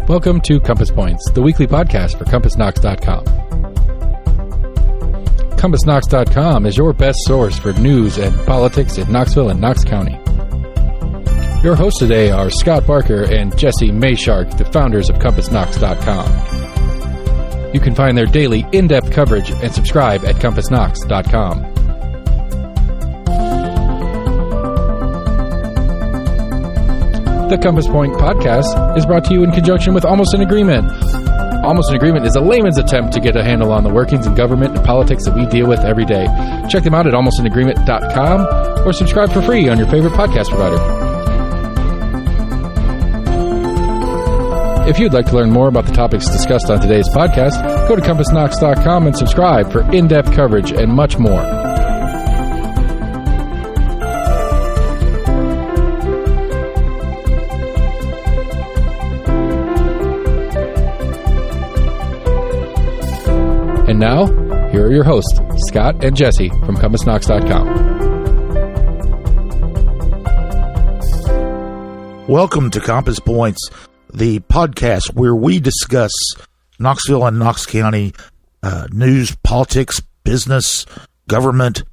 Welcome to Compass Points, the weekly podcast for CompassKnox.com. CompassKnox.com is your best source for news and politics in Knoxville and Knox County. Your hosts today are Scott Barker and Jesse Mayshark, the founders of CompassKnox.com. You can find their daily in-depth coverage and subscribe at CompassKnox.com. The Compass Point podcast is brought to you in conjunction with Almost an Agreement. Almost an Agreement is a layman's attempt to get a handle on the workings in government and politics that we deal with every day. Check them out at almostanagreement.com or subscribe for free on your favorite podcast provider. If you'd like to learn more about the topics discussed on today's podcast, go to CompassKnox.com and subscribe for in-depth coverage and much more. And now, here are your hosts, Scott and Jesse from CompassKnox.com. Welcome to Compass Points, the podcast where we discuss Knoxville and Knox County news, politics, business, government,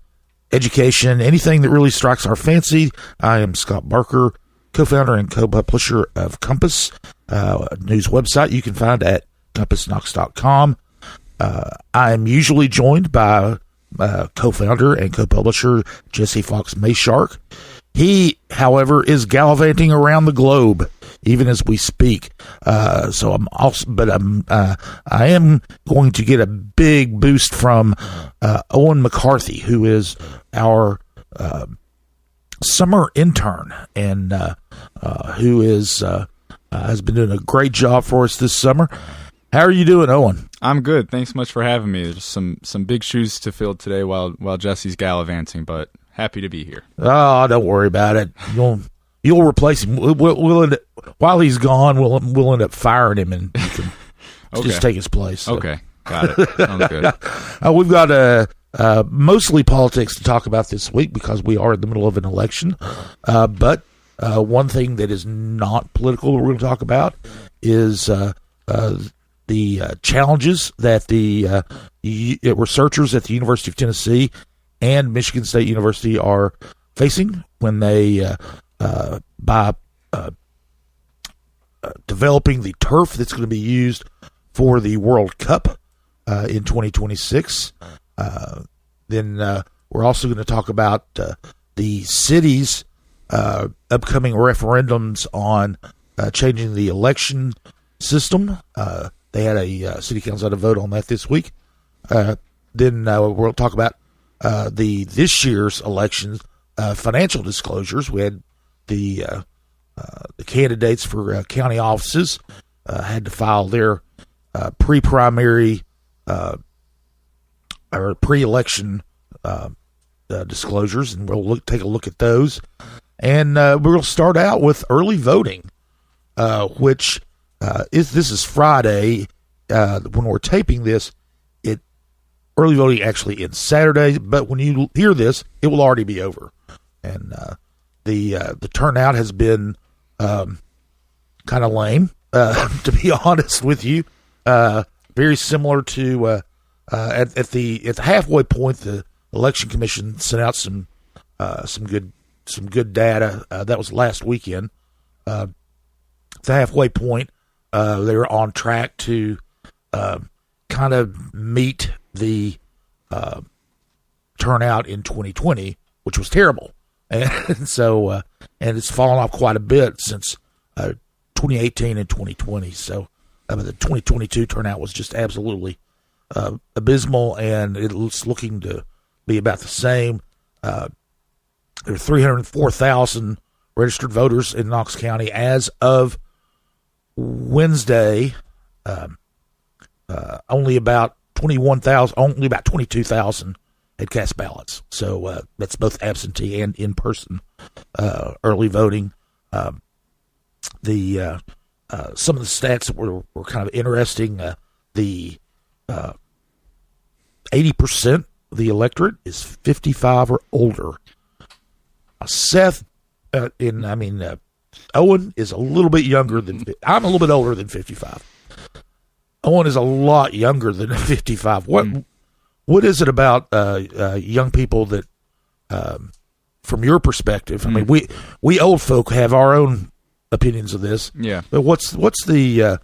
education, anything that really strikes our fancy. I am Scott Barker, co-founder and co-publisher of Compass, a news website you can find at CompassKnox.com. I am usually joined by co-founder and co-publisher Jesse Fox Mayshark. He, however, is gallivanting around the globe even as we speak. I am going to get a big boost from Owen McCarthy, who is our summer intern and who is has been doing a great job for us this summer. How are you doing, Owen? I'm good. Thanks so much for having me. There's some big shoes to fill today while Jesse's gallivanting, but happy to be here. Oh, don't worry about it. You'll replace him. While he's gone, we'll end up firing him, and you can just take his place. So. Okay, got it. Sounds good. We've got mostly politics to talk about this week because we are in the middle of an election. But one thing that is not political that we're going to talk about is the challenges that the researchers at the University of Tennessee and Michigan State University are facing when they, by developing the turf that's going to be used for the World Cup in 2026. Then we're also going to talk about the city's upcoming referendums on changing the election system. They had a city council had a vote on that this week. Then we'll talk about this year's elections financial disclosures. We had the candidates for county offices had to file their pre-primary or pre-election disclosures, and we'll take a look at those. And we'll start out with early voting, which this is Friday when we're taping this. Early voting actually ends Saturday, but when you hear this, it will already be over. And the turnout has been kind of lame, to be honest with you. Very similar to at the halfway point, the election commission sent out some good data. That was last weekend. At the halfway point, they're on track to kind of meet the turnout in 2020, which was terrible, and so and it's fallen off quite a bit since 2018 and 2020. So the 2022 turnout was just absolutely abysmal, and it's looking to be about the same. There are 304,000 registered voters in Knox County as of Wednesday. Only about 22,000 had cast ballots. So that's both absentee and in-person early voting. Some of the stats that were kind of interesting. The 80% of the electorate is 55 or older. Seth, Owen is a little bit younger than I'm a little bit older than 55. Owen is a lot younger than 55. What is it about young people that, from your perspective? I mean, we old folk have our own opinions of this. Yeah. But what are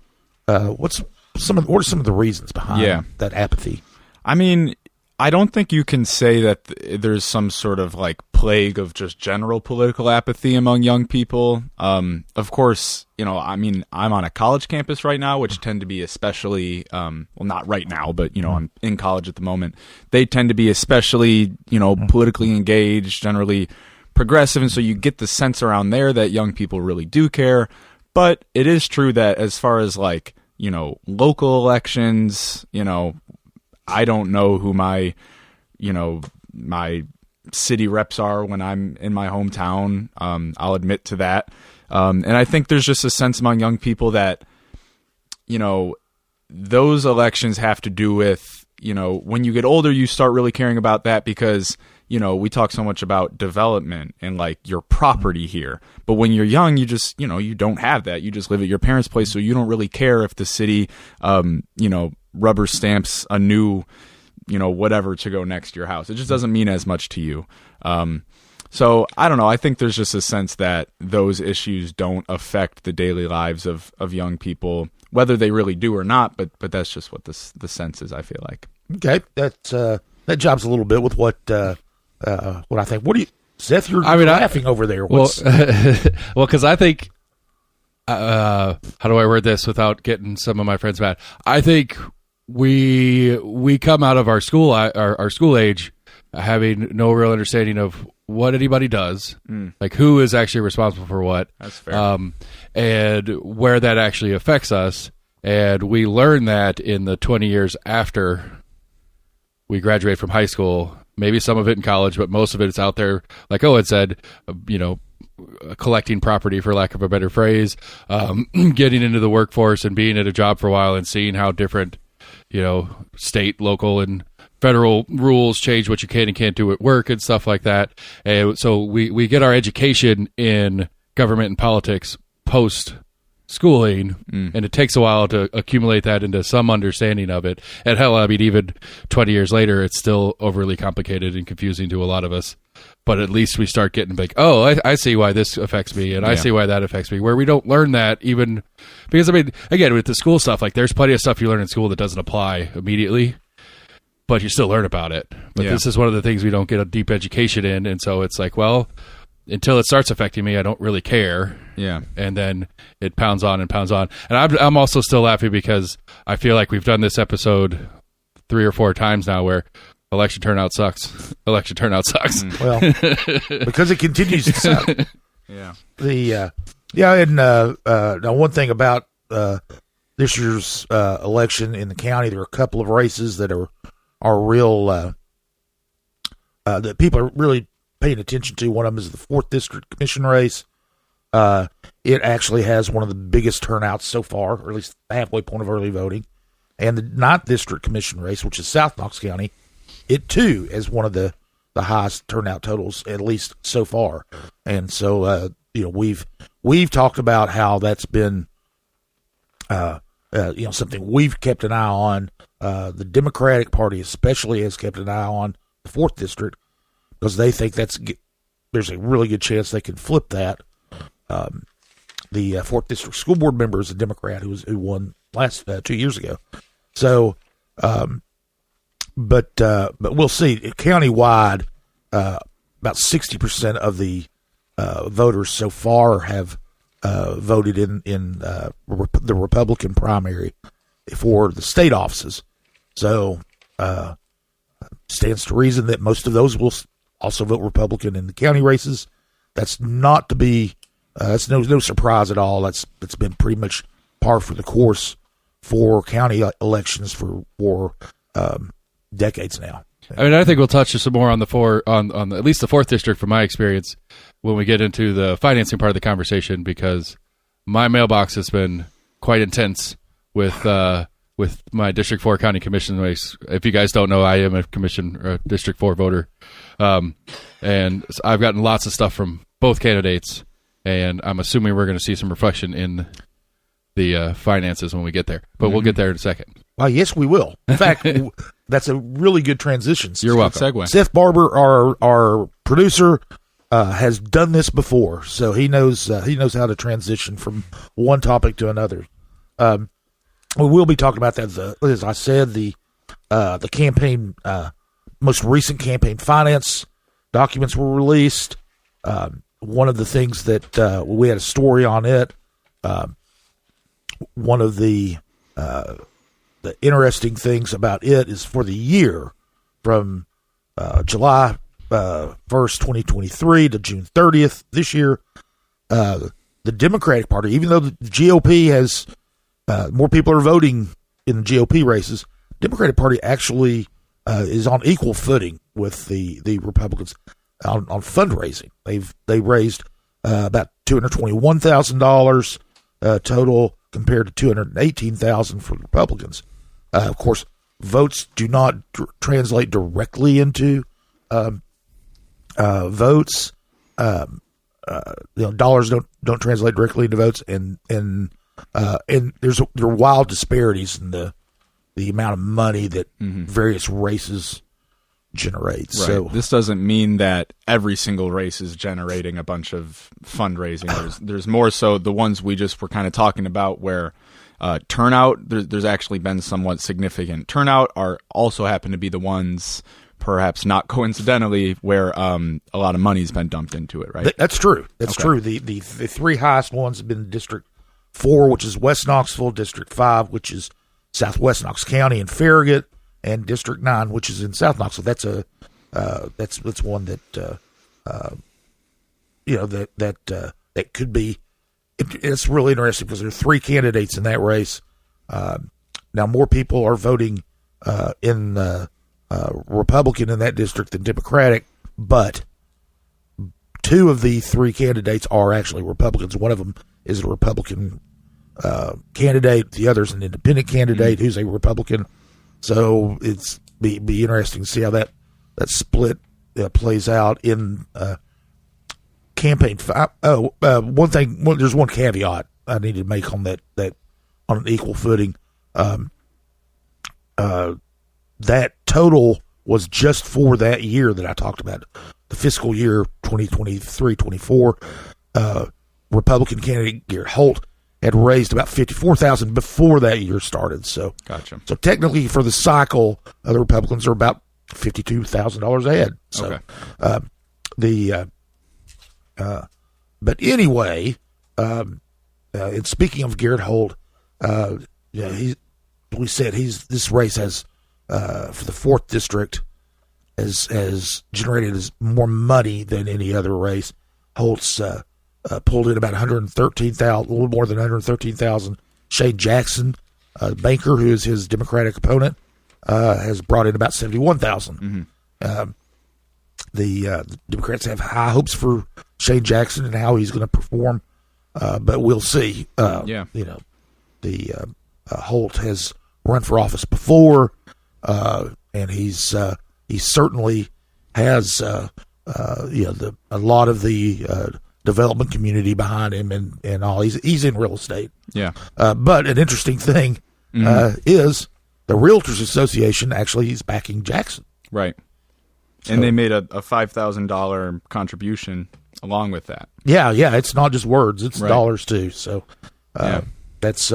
some of the reasons behind that apathy? I mean, I don't think you can say that there's some sort of like plague of just general political apathy among young people. Of course, I mean, I'm on a college campus right now, which tend to be especially, well, not right now, but, I'm in college at the moment. They tend to be especially, politically engaged, generally progressive. And so you get the sense around there that young people really do care. But it is true that as far as like, local elections, I don't know who my city reps are when I'm in my hometown. I'll admit to that. And I think there's just a sense among young people that, those elections have to do with, when you get older, you start really caring about that because, we talk so much about development and like your property here. But when you're young, you just, you don't have that. You just live at your parents' place. So you don't really care if the city, rubber stamps a new, whatever to go next to your house. It just doesn't mean as much to you. So I don't know. I think there's just a sense that those issues don't affect the daily lives of young people, whether they really do or not. But that's just what the sense is, I feel like. Okay. That jobs a little bit with what I think. What do you, Seth, you're laughing over there. What's... Well, because I think, how do I word this without getting some of my friends mad? I think we come out of our school age having no real understanding of what anybody does, like who is actually responsible for what. That's fair. And where that actually affects us. And we learn that in the 20 years after we graduate from high school, maybe some of it in college, but most of it is out there, like Owen said, collecting property, for lack of a better phrase, getting into the workforce and being at a job for a while and seeing how different, state, local, and federal rules change what you can and can't do at work and stuff like that. And so we get our education in government and politics post schooling, and it takes a while to accumulate that into some understanding of it. And hell, I mean, even 20 years later, it's still overly complicated and confusing to a lot of us. But at least we start getting like, oh, I see why this affects me, and I see why that affects me, where we don't learn that even because, I mean, again, with the school stuff, like there's plenty of stuff you learn in school that doesn't apply immediately, but you still learn about it. But this is one of the things we don't get a deep education in. And so it's like, well, until it starts affecting me, I don't really care. Yeah. And then it pounds on and pounds on. And I'm also still laughing because I feel like we've done this episode 3 or 4 times now where election turnout sucks. Election turnout sucks. Well, because it continues to suck. Yeah. And now one thing about this year's election in the county, there are a couple of races that are real that people are really paying attention to. One of them is the 4th District Commission race. It actually has one of the biggest turnouts so far, or at least the halfway point of early voting. And the 9th District Commission race, which is South Knox County, it too is one of the highest turnout totals, at least so far. And so, we've talked about how that's been, something we've kept an eye on. The Democratic Party especially has kept an eye on the 4th District because they think there's a really good chance they can flip that. The 4th District School Board member is a Democrat who won last 2 years ago. So, but we'll see. Countywide, about 60% of the voters so far have voted in the Republican primary for the state offices. So, stands to reason that most of those will also vote Republican in the county races. That's not to be. That's no surprise at all. That's been pretty much par for the course for county elections for decades now. I mean, I think we'll touch some more on on at least the 4th District from my experience when we get into the financing part of the conversation, because my mailbox has been quite intense with my District 4 County Commission race. If you guys don't know, I am a District 4 voter, and I've gotten lots of stuff from both candidates. and I'm assuming we're going to see some reflection in the finances when we get there. But we'll get there in a second. Well, yes, we will. In fact, that's a really good transition. You're welcome. Segue. Seth Barber, our producer, has done this before, so he knows how to transition from one topic to another. We will be talking about that. As I said, the campaign, most recent campaign finance documents were released. One of the things that we had a story on it. One of the interesting things about it is for the year from July 1st, 2023 to June 30th this year, the Democratic Party, even though the GOP has more people are voting in the GOP races, Democratic Party actually is on equal footing with the Republicans on fundraising. They raised about $221,000 total compared to $218,000 for Republicans. Of course, votes do not translate directly into votes. Dollars don't translate directly into votes, and there are wild disparities in the amount of money that various races generate. Right. So this doesn't mean that every single race is generating a bunch of fundraising. There's more so the ones we just were kind of talking about where turnout, there's actually been somewhat significant turnout, are also happen to be the ones, perhaps not coincidentally, where a lot of money's been dumped into it, right? That's true. That's true. The three highest ones have been District 4, which is West Knoxville, District 5, which is Southwest Knox County and Farragut, and District 9, which is in South Knoxville. That's one that that could be. It's really interesting because there are three candidates in that race. Now more people are voting in Republican in that district than Democratic, but two of the three candidates are actually Republicans. One of them is a Republican candidate. The other is an independent candidate who's a Republican. So it's be interesting to see how that split plays out in campaign. One thing. There's one caveat I need to make on that on an equal footing. That total was just for that year that I talked about, the fiscal year 2023-24. Republican candidate Garrett Holt had raised about $54,000 before that year started. So, gotcha. So technically, for the cycle, the Republicans are about $52,000 ahead. So, but anyway, and speaking of Garrett Holt, this race has for the 4th district has generated more money than any other race. Holt's pulled in about $113,000, a little more than $113,000. Shane Jackson, banker, who is his Democratic opponent, has brought in about $71,000. The Democrats have high hopes for Shane Jackson and how he's going to perform, but we'll see. Holt has run for office before, and he certainly has a lot of the development community behind him and all. He's in real estate. Yeah. But an interesting thing is the Realtors Association actually is backing Jackson. Right. And they made a $5,000 contribution along with that. Yeah, it's not just words; it's dollars too. So that's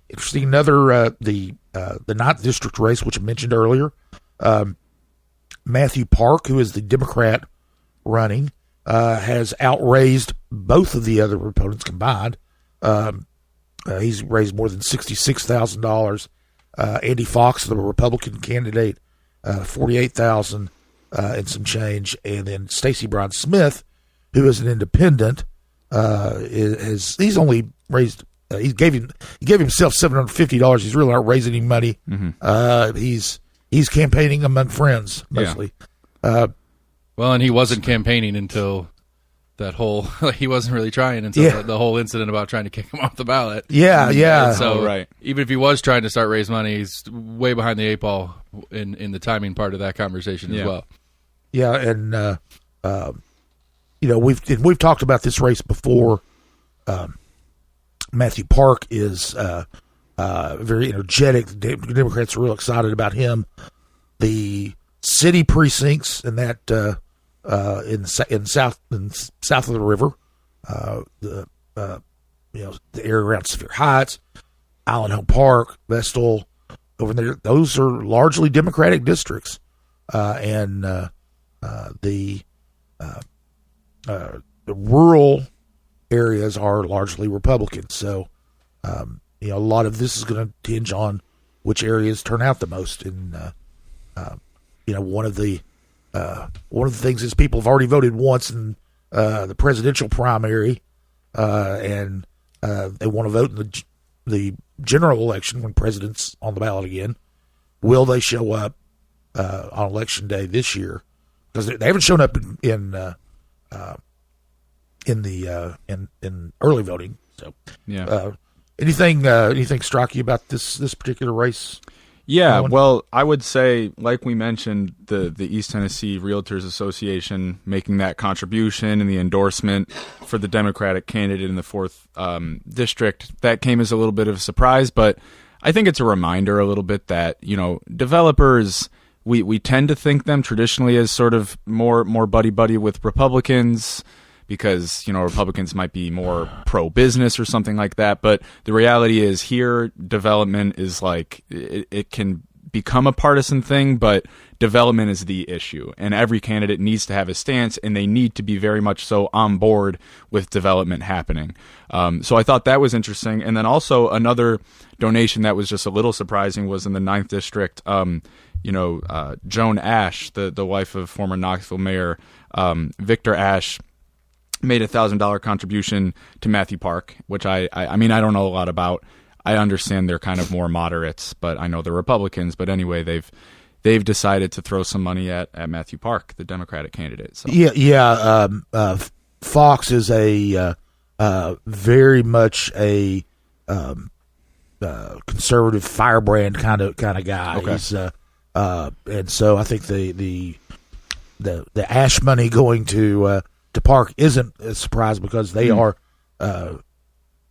interesting. Another the 9th district race, which I mentioned earlier. Matthew Park, who is the Democrat running, has outraised both of the other opponents combined. He's raised more than $66,000. Andy Fox, the Republican candidate, $48,000 and some change, and then Stacey Brown Smith, who is an independent, he's only raised. He gave himself $750. He's really not raising any money. He's campaigning among friends mostly. Yeah. Well, and he wasn't campaigning until that whole. He wasn't really trying until the whole incident about trying to kick him off the ballot. Yeah. So even if he was trying to start raise money, he's way behind the 8 ball in the timing part of that conversation as well. Yeah, and we've talked about this race before. Matthew Park is very energetic. The Democrats are real excited about him. The city precincts in that in south of the river, the area around Sevier Heights, Island Home Park, Vestal, over there, those are largely Democratic districts, and the rural areas are largely Republican. So, a lot of this is going to hinge on which areas turn out the most. And one of the things is people have already voted once in the presidential primary, and they want to vote in the general election when president's on the ballot again. Will they show up on election day this year? Because they haven't shown up in early voting. So, anything strike you about this particular race? Yeah, Owen? well, I would say, like we mentioned, the East Tennessee Realtors Association making that contribution and the endorsement for the Democratic candidate in the 4th district, that came as a little bit of a surprise, but I think it's a reminder a little bit that, developers, we tend to think them traditionally as sort of more buddy-buddy with Republicans, because, Republicans might be more pro-business or something like that. But the reality is here, development is like, it can become a partisan thing, but development is the issue. And every candidate needs to have a stance, and they need to be very much so on board with development happening. So I thought that was interesting. And then also another donation that was just a little surprising was in the 9th district. Joan Ash, the wife of former Knoxville Mayor Victor Ash, made $1,000 contribution to Matthew Park, which I don't know a lot about. I understand they're kind of more moderates, but I know they're Republicans. But anyway, they've decided to throw some money at Matthew Park, the Democratic candidate. So. Fox is a very much a conservative firebrand kind of guy. Okay. He's, and so I think the Ash money going to Park isn't a surprise, because they are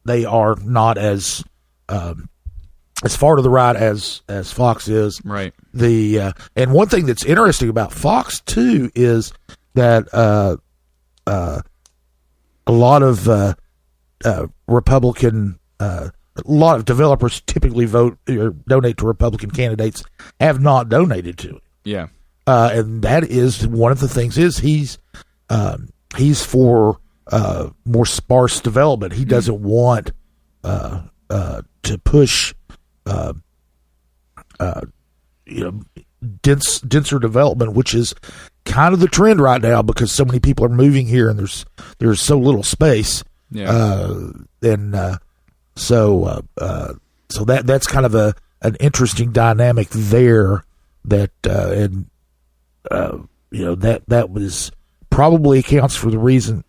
not as far to the right as Fox is. Right. And one thing that's interesting about Fox too is that a lot of Republican, a lot of developers typically vote or donate to Republican candidates, have not donated to it. Yeah. And that is one of the things is he's for more sparse development. He doesn't want to push denser development, which is kind of the trend right now because so many people are moving here and there's so little space. Yeah. So that's kind of an interesting dynamic there that that was probably accounts for the reason,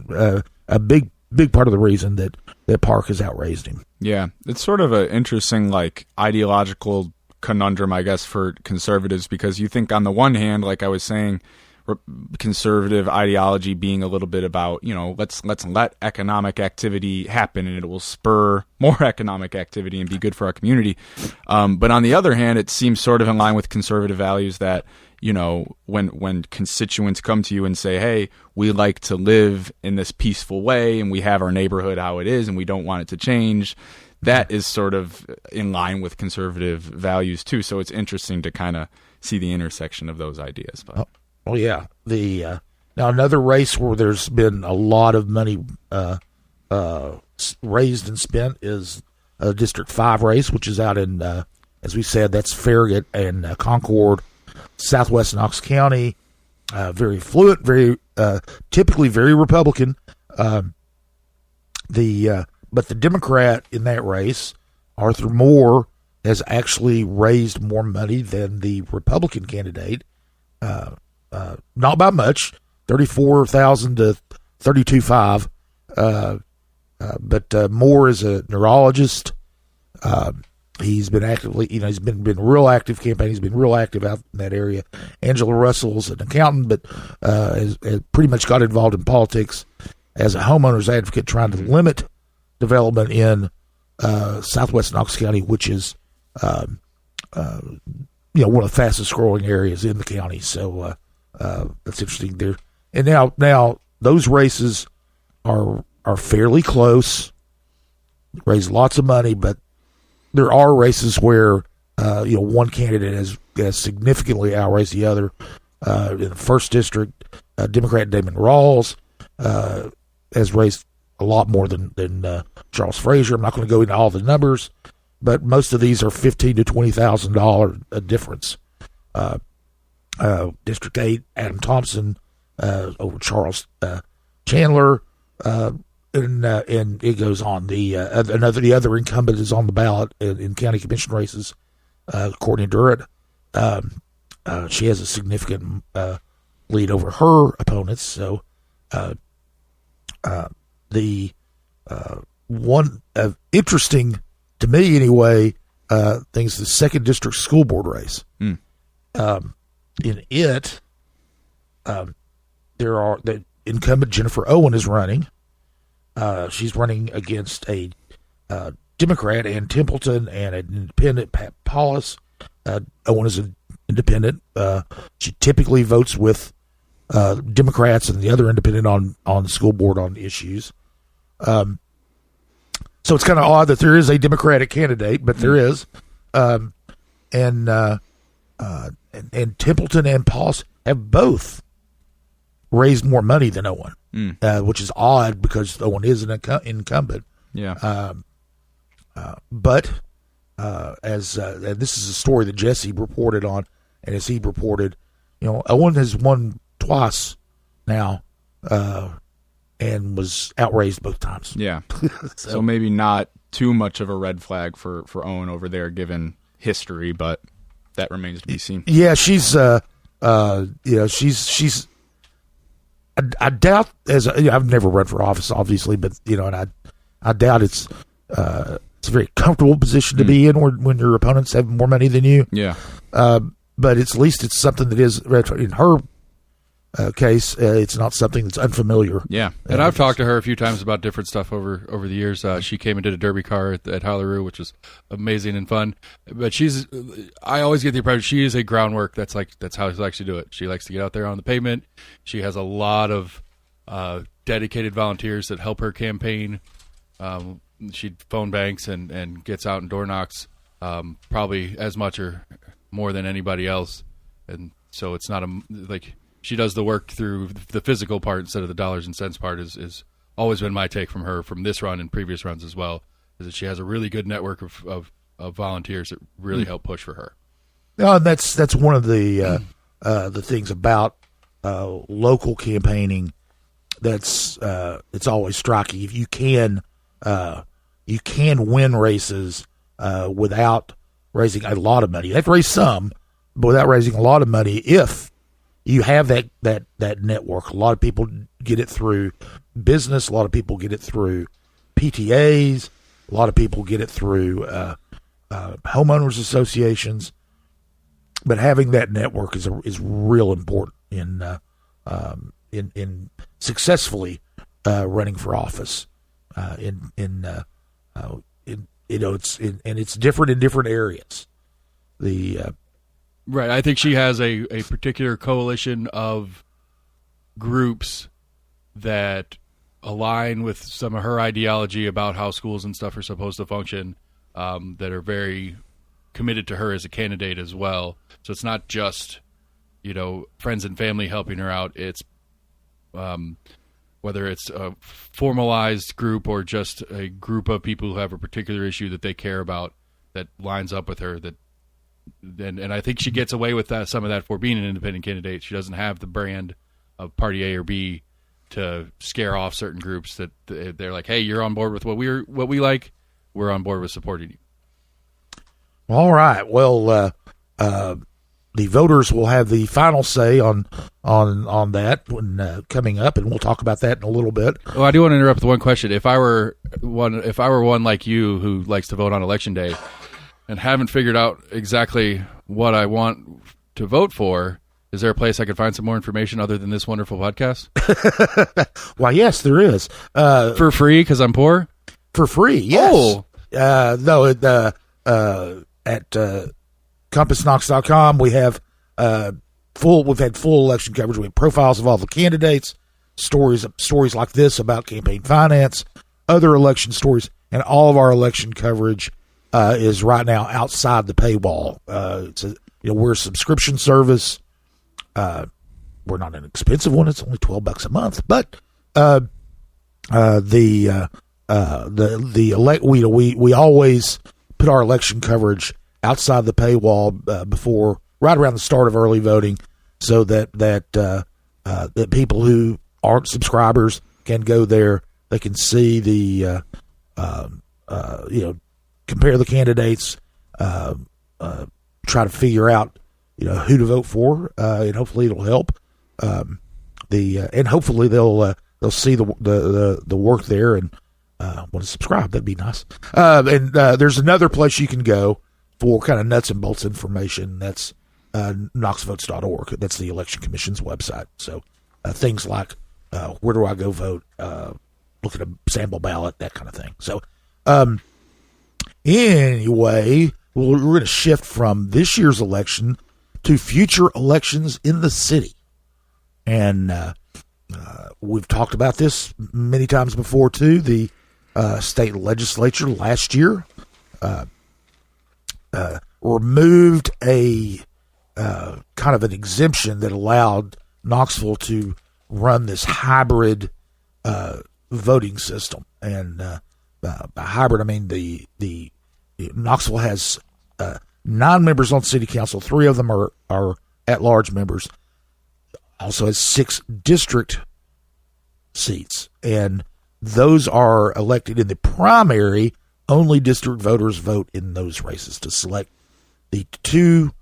a big part of the reason that Park has outraised him. Yeah, it's sort of an interesting, ideological conundrum, I guess, for conservatives, because you think on the one hand, like I was saying, conservative ideology being a little bit about, let's let economic activity happen and it will spur more economic activity and be good for our community. But on the other hand, it seems sort of in line with conservative values that, when constituents come to you and say, hey, we like to live in this peaceful way and we have our neighborhood how it is and we don't want it to change, that is sort of in line with conservative values too. So it's interesting to kind of see the intersection of those ideas. But. Oh yeah. Now another race where there's been a lot of money raised and spent is District 5 race, which is out in, as we said, that's Farragut and Concord, Southwest Knox County. Very fluent, very typically very Republican. But the Democrat in that race, Arthur Moore, has actually raised more money than the Republican candidate. Not by much, 34,000 to 32,500. But Moore is a neurologist. He's been actively, he's been real active campaigning. He's been real active out in that area. Angela Russell's an accountant, but has pretty much got involved in politics as a homeowners advocate, trying to limit development in southwest Knox County, which is one of the fastest growing areas in the county. So that's interesting there. And now those races are fairly close, raise lots of money, but there are races where one candidate has significantly outraised the other. In the first district, Democrat Damon Rawls has raised a lot more than Charles Frazier. I'm not going to go into all the numbers, but most of these are $15,000 to $20,000 difference. District 8, Adam Thompson over Charles Chandler, and it goes on. The other incumbent is on the ballot in county commission races. Courtney Durrett, she has a significant lead over her opponents. So the one interesting to me anyway things, the second district school board race. In it, the incumbent Jennifer Owen is running. She's running against a Democrat, Ann Templeton, and an independent, Pat Paulus. Owen is an independent. She typically votes with Democrats and the other independent on the school board on issues. So it's kind of odd that there is a Democratic candidate, but there is. And Templeton and Paulus have both raised more money than Owen, which is odd because Owen is an incumbent. Yeah. But as and this is a story that Jesse reported on, and as he reported, Owen has won twice now, and was outraised both times. Yeah. So maybe not too much of a red flag for Owen over there, given history, but that remains to be seen. Yeah, she's she's. I doubt I've never run for office, obviously, but and I doubt it's a very comfortable position to be in when your opponents have more money than you. Yeah. But at least it's something that is, in her case, it's not something that's unfamiliar. Yeah, and I've talked to her a few times about different stuff over the years. She came and did a derby car at Howleroo, which was amazing and fun. But I always get the impression she is a groundwork. That's how she likes to do it. She likes to get out there on the pavement. She has a lot of dedicated volunteers that help her campaign. She phone banks and gets out and door knocks probably as much or more than anybody else. And so it's not she does the work through the physical part instead of the dollars and cents part is always been my take from her from this run and previous runs as well, is that she has a really good network of volunteers that really help push for her. No, that's one of the things about local campaigning that's it's always striking. If you can win races without raising a lot of money. They've raised some, but without raising a lot of money, if you have that network. A lot of people get it through business. A lot of people get it through PTAs. A lot of people get it through homeowners associations. But having that network is real important in successfully running for office. It's different in different areas. Right. I think she has a particular coalition of groups that align with some of her ideology about how schools and stuff are supposed to function, that are very committed to her as a candidate as well. So it's not just, friends and family helping her out. It's whether it's a formalized group or just a group of people who have a particular issue that they care about that lines up with her. And I think she gets away with some of that for being an independent candidate. She doesn't have the brand of party A or B to scare off certain groups that they're like, hey, you're on board with what we like. We're on board with supporting you. All right. Well, the voters will have the final say on that when coming up, and we'll talk about that in a little bit. Well, I do want to interrupt with one question. If I were one like you who likes to vote on election day and haven't figured out exactly what I want to vote for, is there a place I could find some more information other than this wonderful podcast? Why, yes, there is. For free because I'm poor? For free, yes. Oh. No, at CompassKnox.com, we've had full election coverage. We have profiles of all the candidates, stories like this about campaign finance, other election stories, and all of our election coverage is right now outside the paywall. We're a subscription service. We're not an expensive one. It's only $12 a month, but we always put our election coverage outside the paywall right around the start of early voting, so that people who aren't subscribers can go there. They can see the compare the candidates, try to figure out who to vote for, and hopefully it'll help. And hopefully they'll see the work there and want to subscribe. That'd be nice. And there's another place you can go for kind of nuts and bolts information. That's knoxvotes.org. That's the Election Commission's website. So things like where do I go vote, look at a sample ballot, that kind of thing. So anyway, we're going to shift from this year's election to future elections in the city. And we've talked about this many times before, too. The state legislature last year removed a kind of an exemption that allowed Knoxville to run this hybrid voting system. And by hybrid, I mean the Knoxville has 9 members on city council. 3 of them are at-large members. Also has 6 district seats, and those are elected in the primary. Only district voters vote in those races to select the 2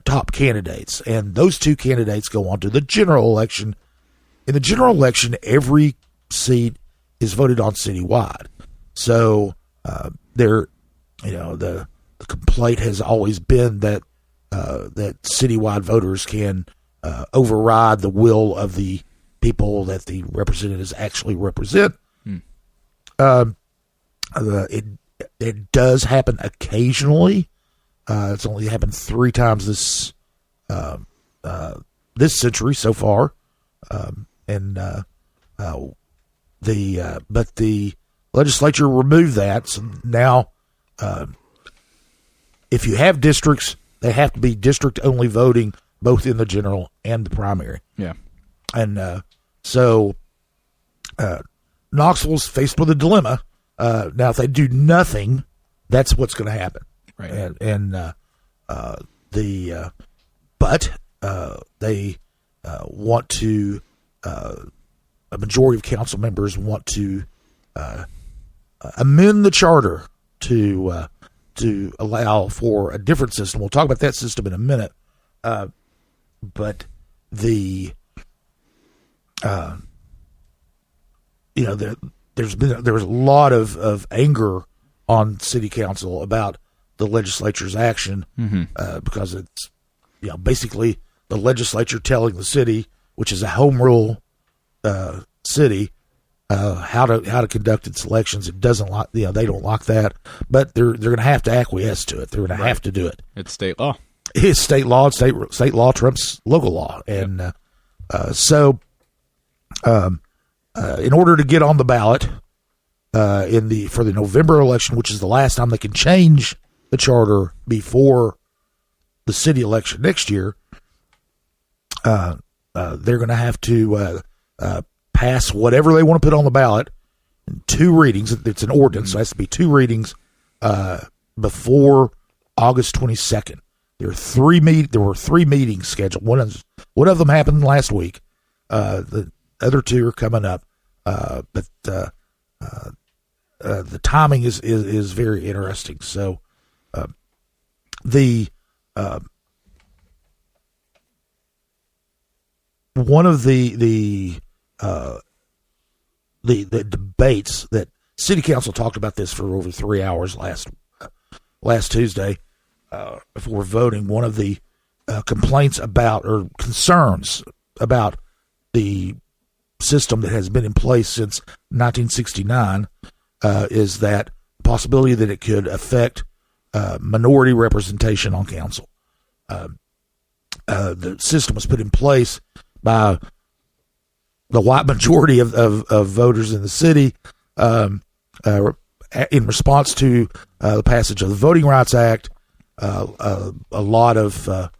top candidates, and those 2 candidates go on to the general election. In the general election, every seat is voted on citywide. So the complaint has always been that citywide voters can override the will of the people that the representatives actually represent. It does happen occasionally. It's only happened 3 times this century so far, but the legislature removed that. So now, if you have districts, they have to be district only voting, both in the general and the primary. Yeah. And so Knoxville's faced with a dilemma. Now, if they do nothing, that's what's going to happen. Right. But they want to, a majority of council members want to amend the charter to allow for a different system. We'll talk about that system in a minute. But there was a lot of anger on city council about the legislature's action, because it's basically the legislature telling the city, which is a home rule city, how to conduct its elections. It doesn't like they don't like that, but they're going to have to acquiesce to it. They're going to have to do it. It's state law. It's state law. State law trumps local law, and so in order to get on the ballot for the November election, which is the last time they can change the charter before the city election next year, they're going to have to pass whatever they want to put on the ballot in 2 readings. It's an ordinance, so it has to be 2 readings before August 22nd. There were 3 meetings scheduled. One of them happened last week. The other 2 are coming up. But the timing is very interesting. So one of the debates that city council talked about this for over 3 hours last Tuesday before voting. One of the complaints about, or concerns about, the system that has been in place since 1969 is that possibility that it could affect minority representation on council. The system was put in place by the white majority of voters in the city in response to the passage of the Voting Rights Act. A lot of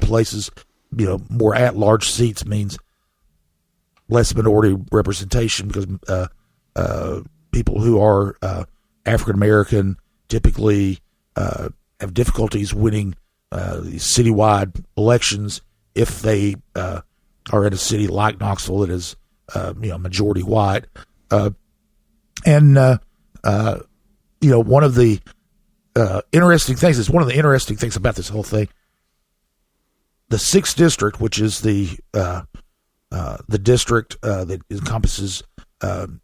places, more at-large seats means less minority representation because people who are African American typically have difficulties winning these citywide elections if they are in a city like Knoxville that is majority white. One of the interesting things about this whole thing, the 6th district, which is the district that encompasses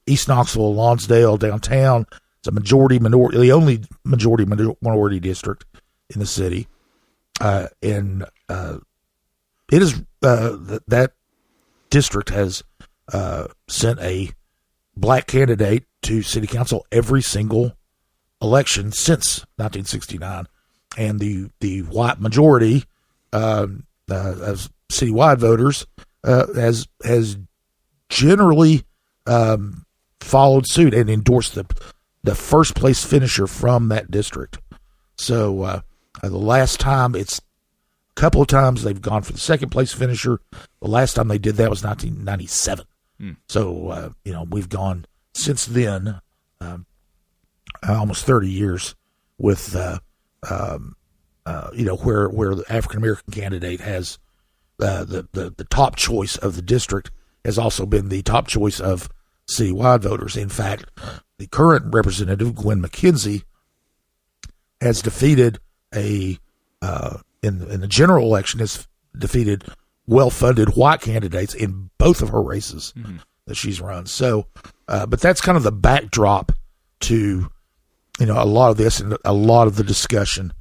East Knoxville, Lonsdale, downtown. It's a the only minority district in the city, and it is that district has sent a black candidate to city council every single election since 1969, and the white majority of citywide voters has generally followed suit and endorsed the first place finisher from that district. So the last time, it's a couple of times they've gone for the second place finisher. The last time they did that was 1997. So we've gone since then almost 30 years with where the African American candidate has the top choice of the district has also been the top choice of citywide voters. In fact, the current representative, Gwen McKenzie, has defeated in the general election, has defeated well-funded white candidates in both of her races that she's run. So, but that's kind of the backdrop to, a lot of this and a lot of the discussion.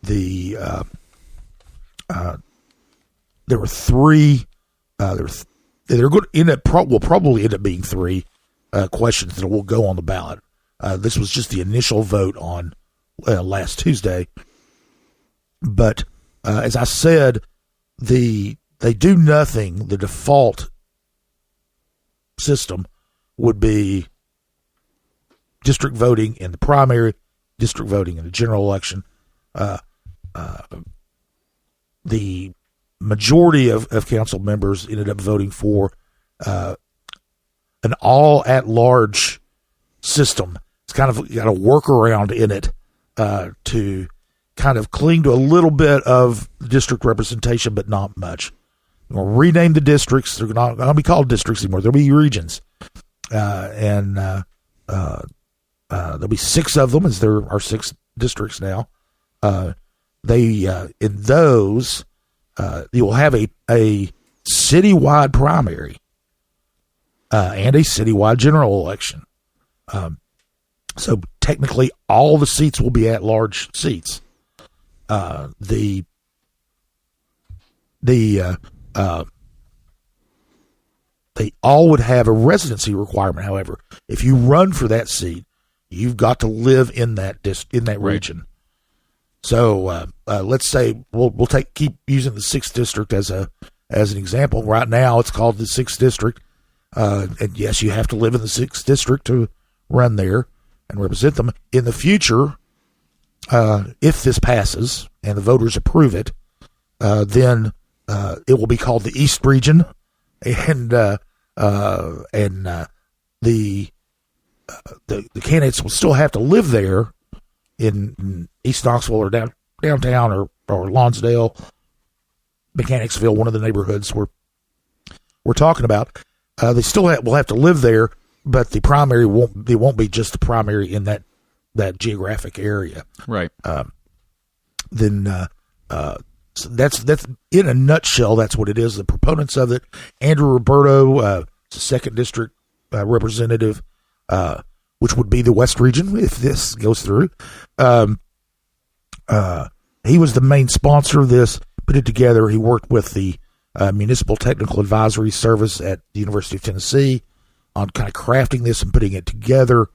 There were three. They're going to will probably end up being three questions that will go on the ballot. This was just the initial vote on last Tuesday, but as I said, they do nothing. The default system would be district voting in the primary, district voting in the general election. The majority of council members ended up voting for an all at-large system. It's kind of got a workaround in it to kind of cling to a little bit of district representation, but not much. We'll rename the districts. They're not going to be called districts anymore. They'll be regions. And there'll be 6 of them, as there are 6 districts now. In those, you will have a citywide primary and a citywide general election. So technically, all the seats will be at-large seats. They all would have a residency requirement. However, if you run for that seat, you've got to live in that region. So let's say we'll keep using the 6th district as an example. Right now, it's called the 6th district, and yes, you have to live in the 6th district to run there and represent them. In the future, if this passes and the voters approve it, then it will be called the East Region, and the candidates will still have to live there in East Knoxville or downtown or Lonsdale, Mechanicsville, one of the neighborhoods we're talking about. They still will have to live there, but the primary won't be just the primary in that geographic area. Right. So that's in a nutshell. That's what it is. The proponents of it, Andrew Roberto, second district representative, which would be the West Region if this goes through. He was the main sponsor of this, put it together. He worked with the Municipal Technical Advisory Service at the University of Tennessee on kind of crafting this and putting it together.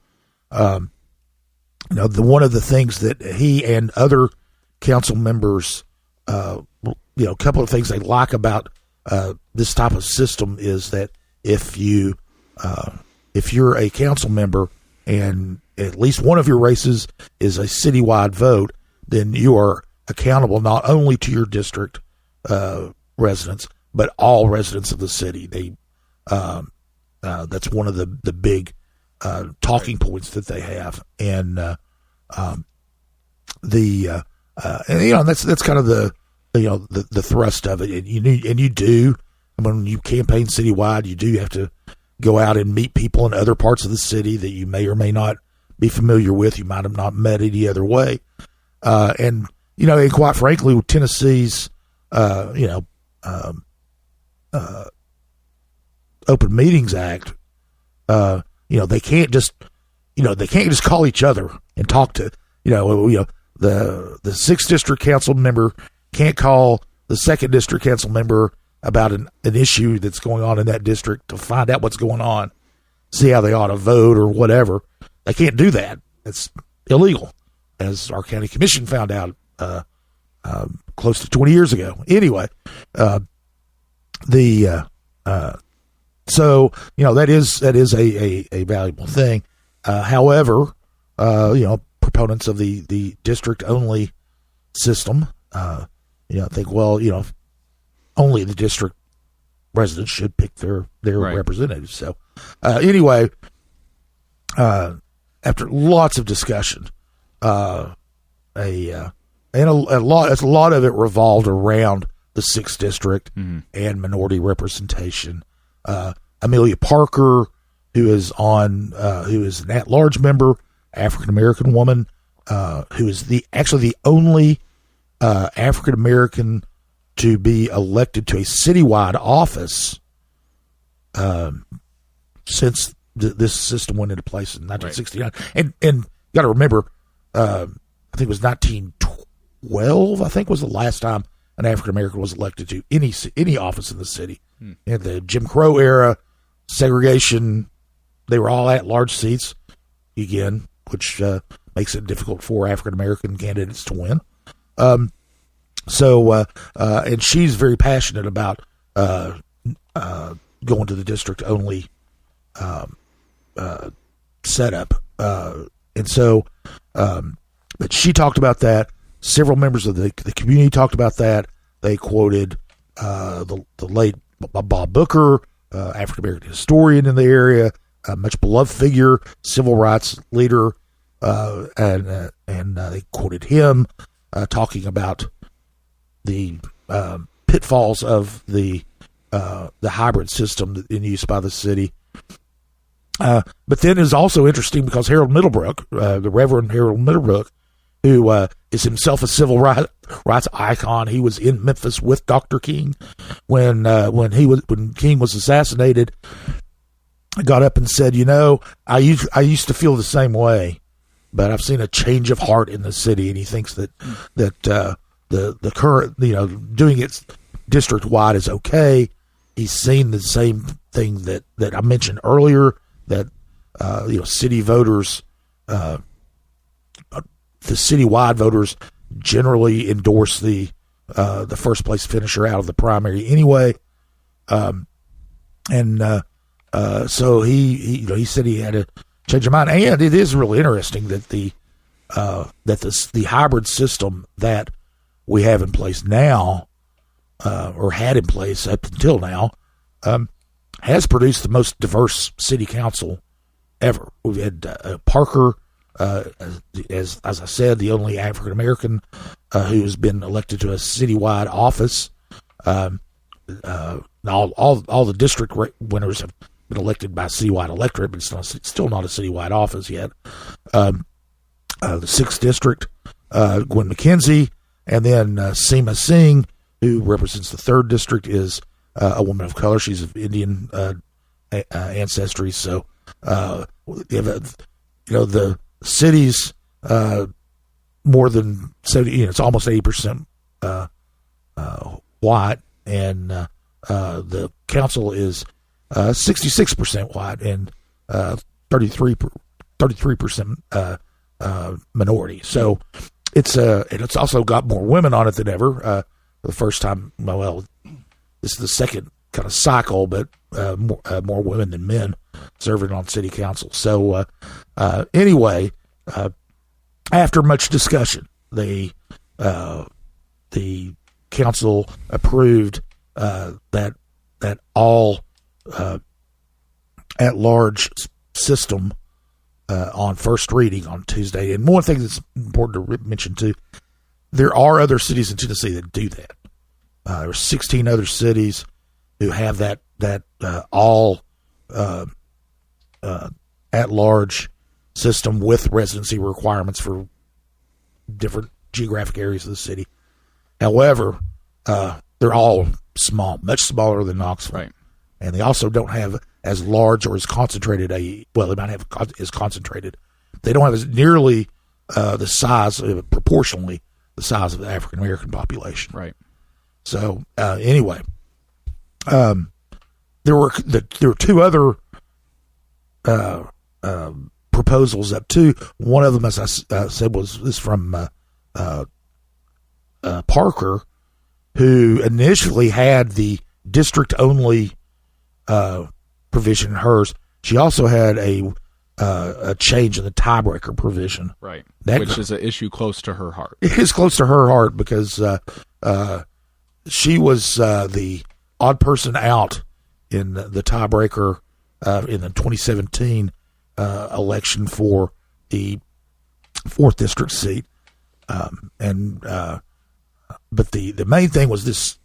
One of the things that he and other council members, a couple of things they like about this type of system is that if you're a council member and at least one of your races is a citywide vote, then you are accountable not only to your district residents but all residents of the city. That's one of the big talking points that they have, and that's kind of the thrust of it. And you do when you campaign citywide, you do have to go out and meet people in other parts of the city that you may or may not be familiar with. You might have not met any other way, and quite frankly, with Tennessee's Open Meetings Act, they can't just call each other and talk to the 6th district council member can't call the 2nd district council member about an issue that's going on in that district to find out what's going on, see how they ought to vote or whatever. They can't do that. It's illegal, as our county commission found out close to 20 years ago. Anyway, so that is a valuable thing. However, proponents of the district only system, think only the district residents should pick their right representatives. So anyway, after lots of discussion, a lot of it revolved around the 6th district and minority representation. Amelia Parker, who is an at-large member, African American woman, who is actually the only African American to be elected to a citywide office since this system went into place in 1969. Right. And got to remember, I think it was 1912. I think was the last time an African American was elected to any office in the city. In the Jim Crow era, segregation, they were all at-large seats again, which makes it difficult for African American candidates to win. And she's very passionate about going to the district only setup, but she talked about that. Several members of the community talked about that. They quoted the late Bob Booker, African American historian in the area, a much beloved figure, civil rights leader, and they quoted him talking about the pitfalls of the hybrid system in use by the city. But then it's also interesting because Harold Middlebrook, the Reverend Harold Middlebrook, who is himself a civil rights icon. He was in Memphis with Dr. King when King was assassinated. Got up and said, I used to feel the same way, but I've seen a change of heart in the city, and he thinks that the current doing it district wide is okay. He's seen the same thing that I mentioned earlier, that city voters, the citywide voters generally endorse the first place finisher out of the primary anyway, so he said he had to change his mind. And it is really interesting that the hybrid system that we have in place now, or had in place up until now, has produced the most diverse city council ever. We've had Parker, as I said, the only African American who has been elected to a citywide office. All the district winners have been elected by citywide electorate, but it's still not a citywide office yet. The 6th district, Gwen McKenzie, and then Seema Singh, who represents the 3rd district, is a woman of color. She's of Indian ancestry. So, the city's more than 70. It's almost 80% white, and the council is 66% white and 33% minority. So it's also got more women on it than ever. For the first time, well, this is the second kind of cycle, but more women than men serving on city council. So anyway, after much discussion, the council approved that all at-large system on first reading on Tuesday. And one thing that's important to mention too, there are other cities in Tennessee that do that. There are 16 other cities who have that all at-large system with residency requirements for different geographic areas of the city. However, they're all small, much smaller than Knoxville. Right. And they also don't have as large or as concentrated they might have as concentrated. They don't have as nearly the size, proportionally, the size of the African American population. Right. So anyway, there were two other proposals up too. One of them, as I said, is from Parker, who initially had the district only provision in hers. She also had a change in the tiebreaker provision. Right. Which is an issue close to her heart. It is close to her heart because she was the odd person out in the tiebreaker in the 2017 election for the 4th district seat. But the main thing was this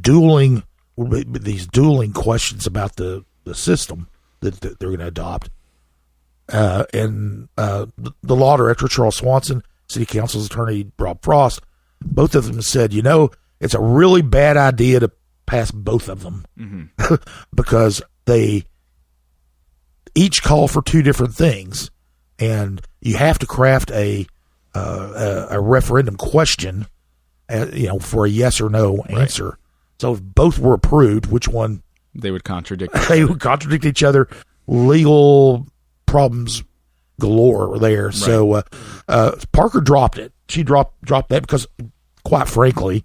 dueling questions about the system that they're going to adopt. And the law director, Charles Swanson, City Council's attorney, Rob Frost, both of them said, it's a really bad idea to pass both of them because they each call for two different things, and you have to craft a referendum question, for a yes or no answer. Right. So if both were approved, which one? They would contradict. They would contradict each other. Legal problems galore were there. Right. So Parker dropped it. She dropped that because, quite frankly,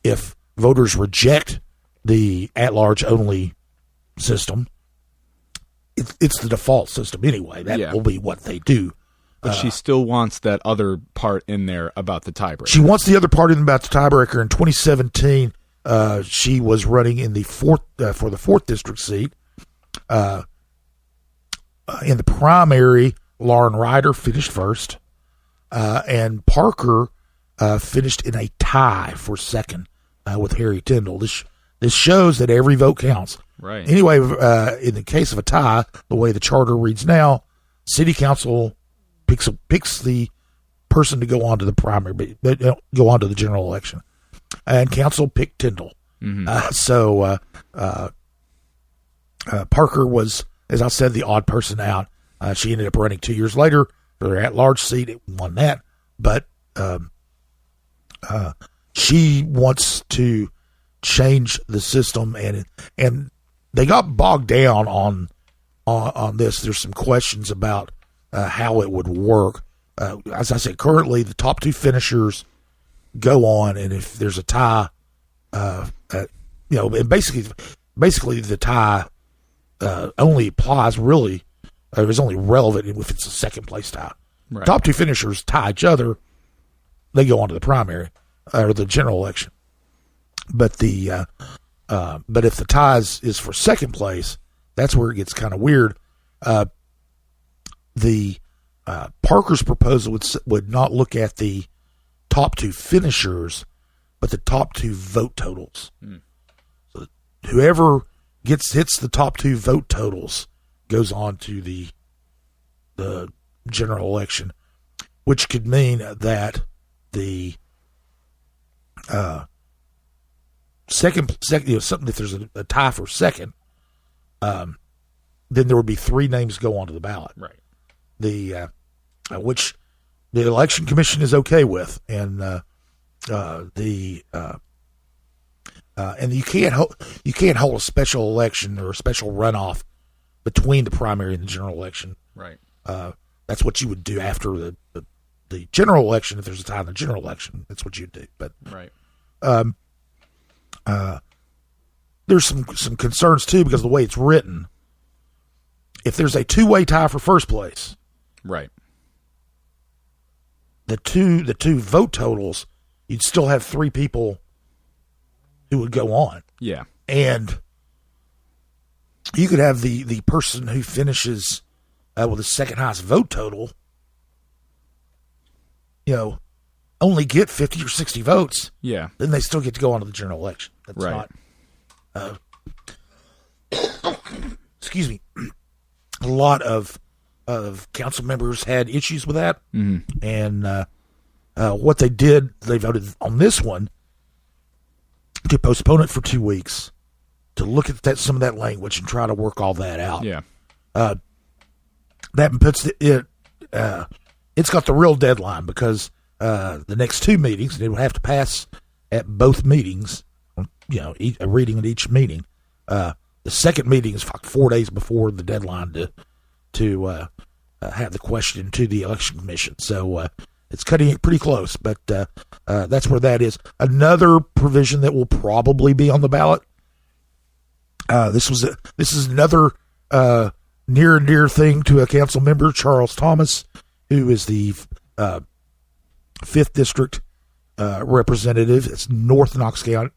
if voters reject the at-large only system, it's the default system anyway. That will be what they do. But she still wants that other part in there about the tiebreaker. She wants the other part in about the tiebreaker. In 2017, she was running in the for the 4th district seat. In the primary, Lauren Ryder finished first, and Parker finished in a tie for second with Harry Tyndall. This shows that every vote counts. Right. Anyway, in the case of a tie, the way the charter reads now, City Council picks the person to go on to the primary, go on to the general election, and council picked Tyndall. So Parker was, as I said, the odd person out. She ended up running 2 years later for her at-large seat. It won that, but she wants to change the system, and they got bogged down on this. There's some questions about how it would work. As I said, currently the top two finishers go on, and if there's a tie, and basically the tie only applies really, is only relevant if it's a second place tie. Right. Top two finishers tie each other, they go on to the primary or the general election. But but if the tie is for second place, that's where it gets kind of weird. The Parker's proposal would not look at the top two finishers, but the top two vote totals. So whoever hits the top two vote totals goes on to the general election, which could mean that the second, something, if there's a tie for second, then there would be three names go onto the ballot. Right. Which the election commission is okay with, and and you can't hold a special election or a special runoff between the primary and the general election. Right. That's what you would do after the general election. If there's a tie in the general election, that's what you'd do. But right. There's some concerns too because of the way it's written. If there's a two-way tie for first place, right, the two vote totals, you'd still have three people who would go on. Yeah, and you could have the person who finishes with the second highest vote total, only get 50 or 60 votes. Yeah, then they still get to go on to the general election. That's right. Not. Excuse me. A lot of council members had issues with that, and what they did, they voted on this one to postpone it for 2 weeks to look at some of that language and try to work all that out. Yeah, that puts it's got the real deadline because the next two meetings, and it would have to pass at both meetings. A reading at each meeting. The second meeting is like 4 days before the deadline to have the question to the election commission. So it's cutting it pretty close, but that's where that is. Another provision that will probably be on the ballot. This is another near and dear thing to a council member, Charles Thomas, who is the 5th District representative. It's North Knoxville,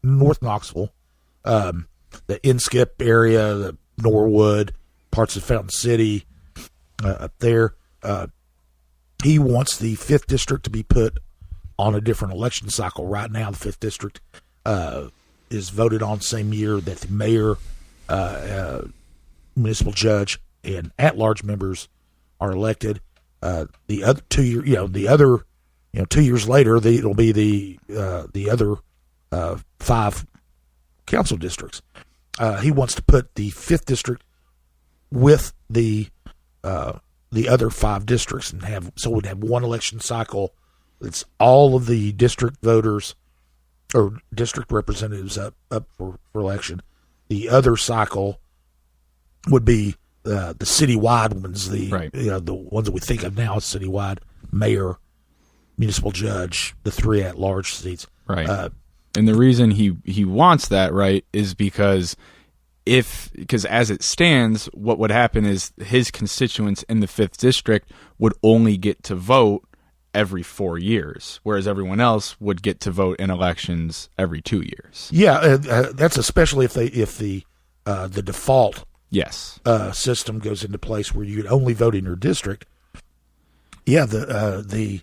the Inskip area, the Norwood, parts of Fountain City, up there. He wants the 5th District to be put on a different election cycle. Right now, the 5th District is voted on same year that the mayor, municipal judge, and at-large members are elected. The other 2 year, 2 years later, it'll be the other 5 council districts. He wants to put the 5th District with the other 5 districts and we'd have one election cycle. It's all of the district voters or district representatives up for election. The other cycle would be the citywide ones, the ones that we think of now as citywide: mayor, municipal judge, the 3 at-large seats. Right. And the reason he wants that, right, is because as it stands, what would happen is his constituents in the 5th District would only get to vote every 4 years, whereas everyone else would get to vote in elections every 2 years. Yeah, that's especially if the default system goes into place where you'd only vote in your district. Yeah, they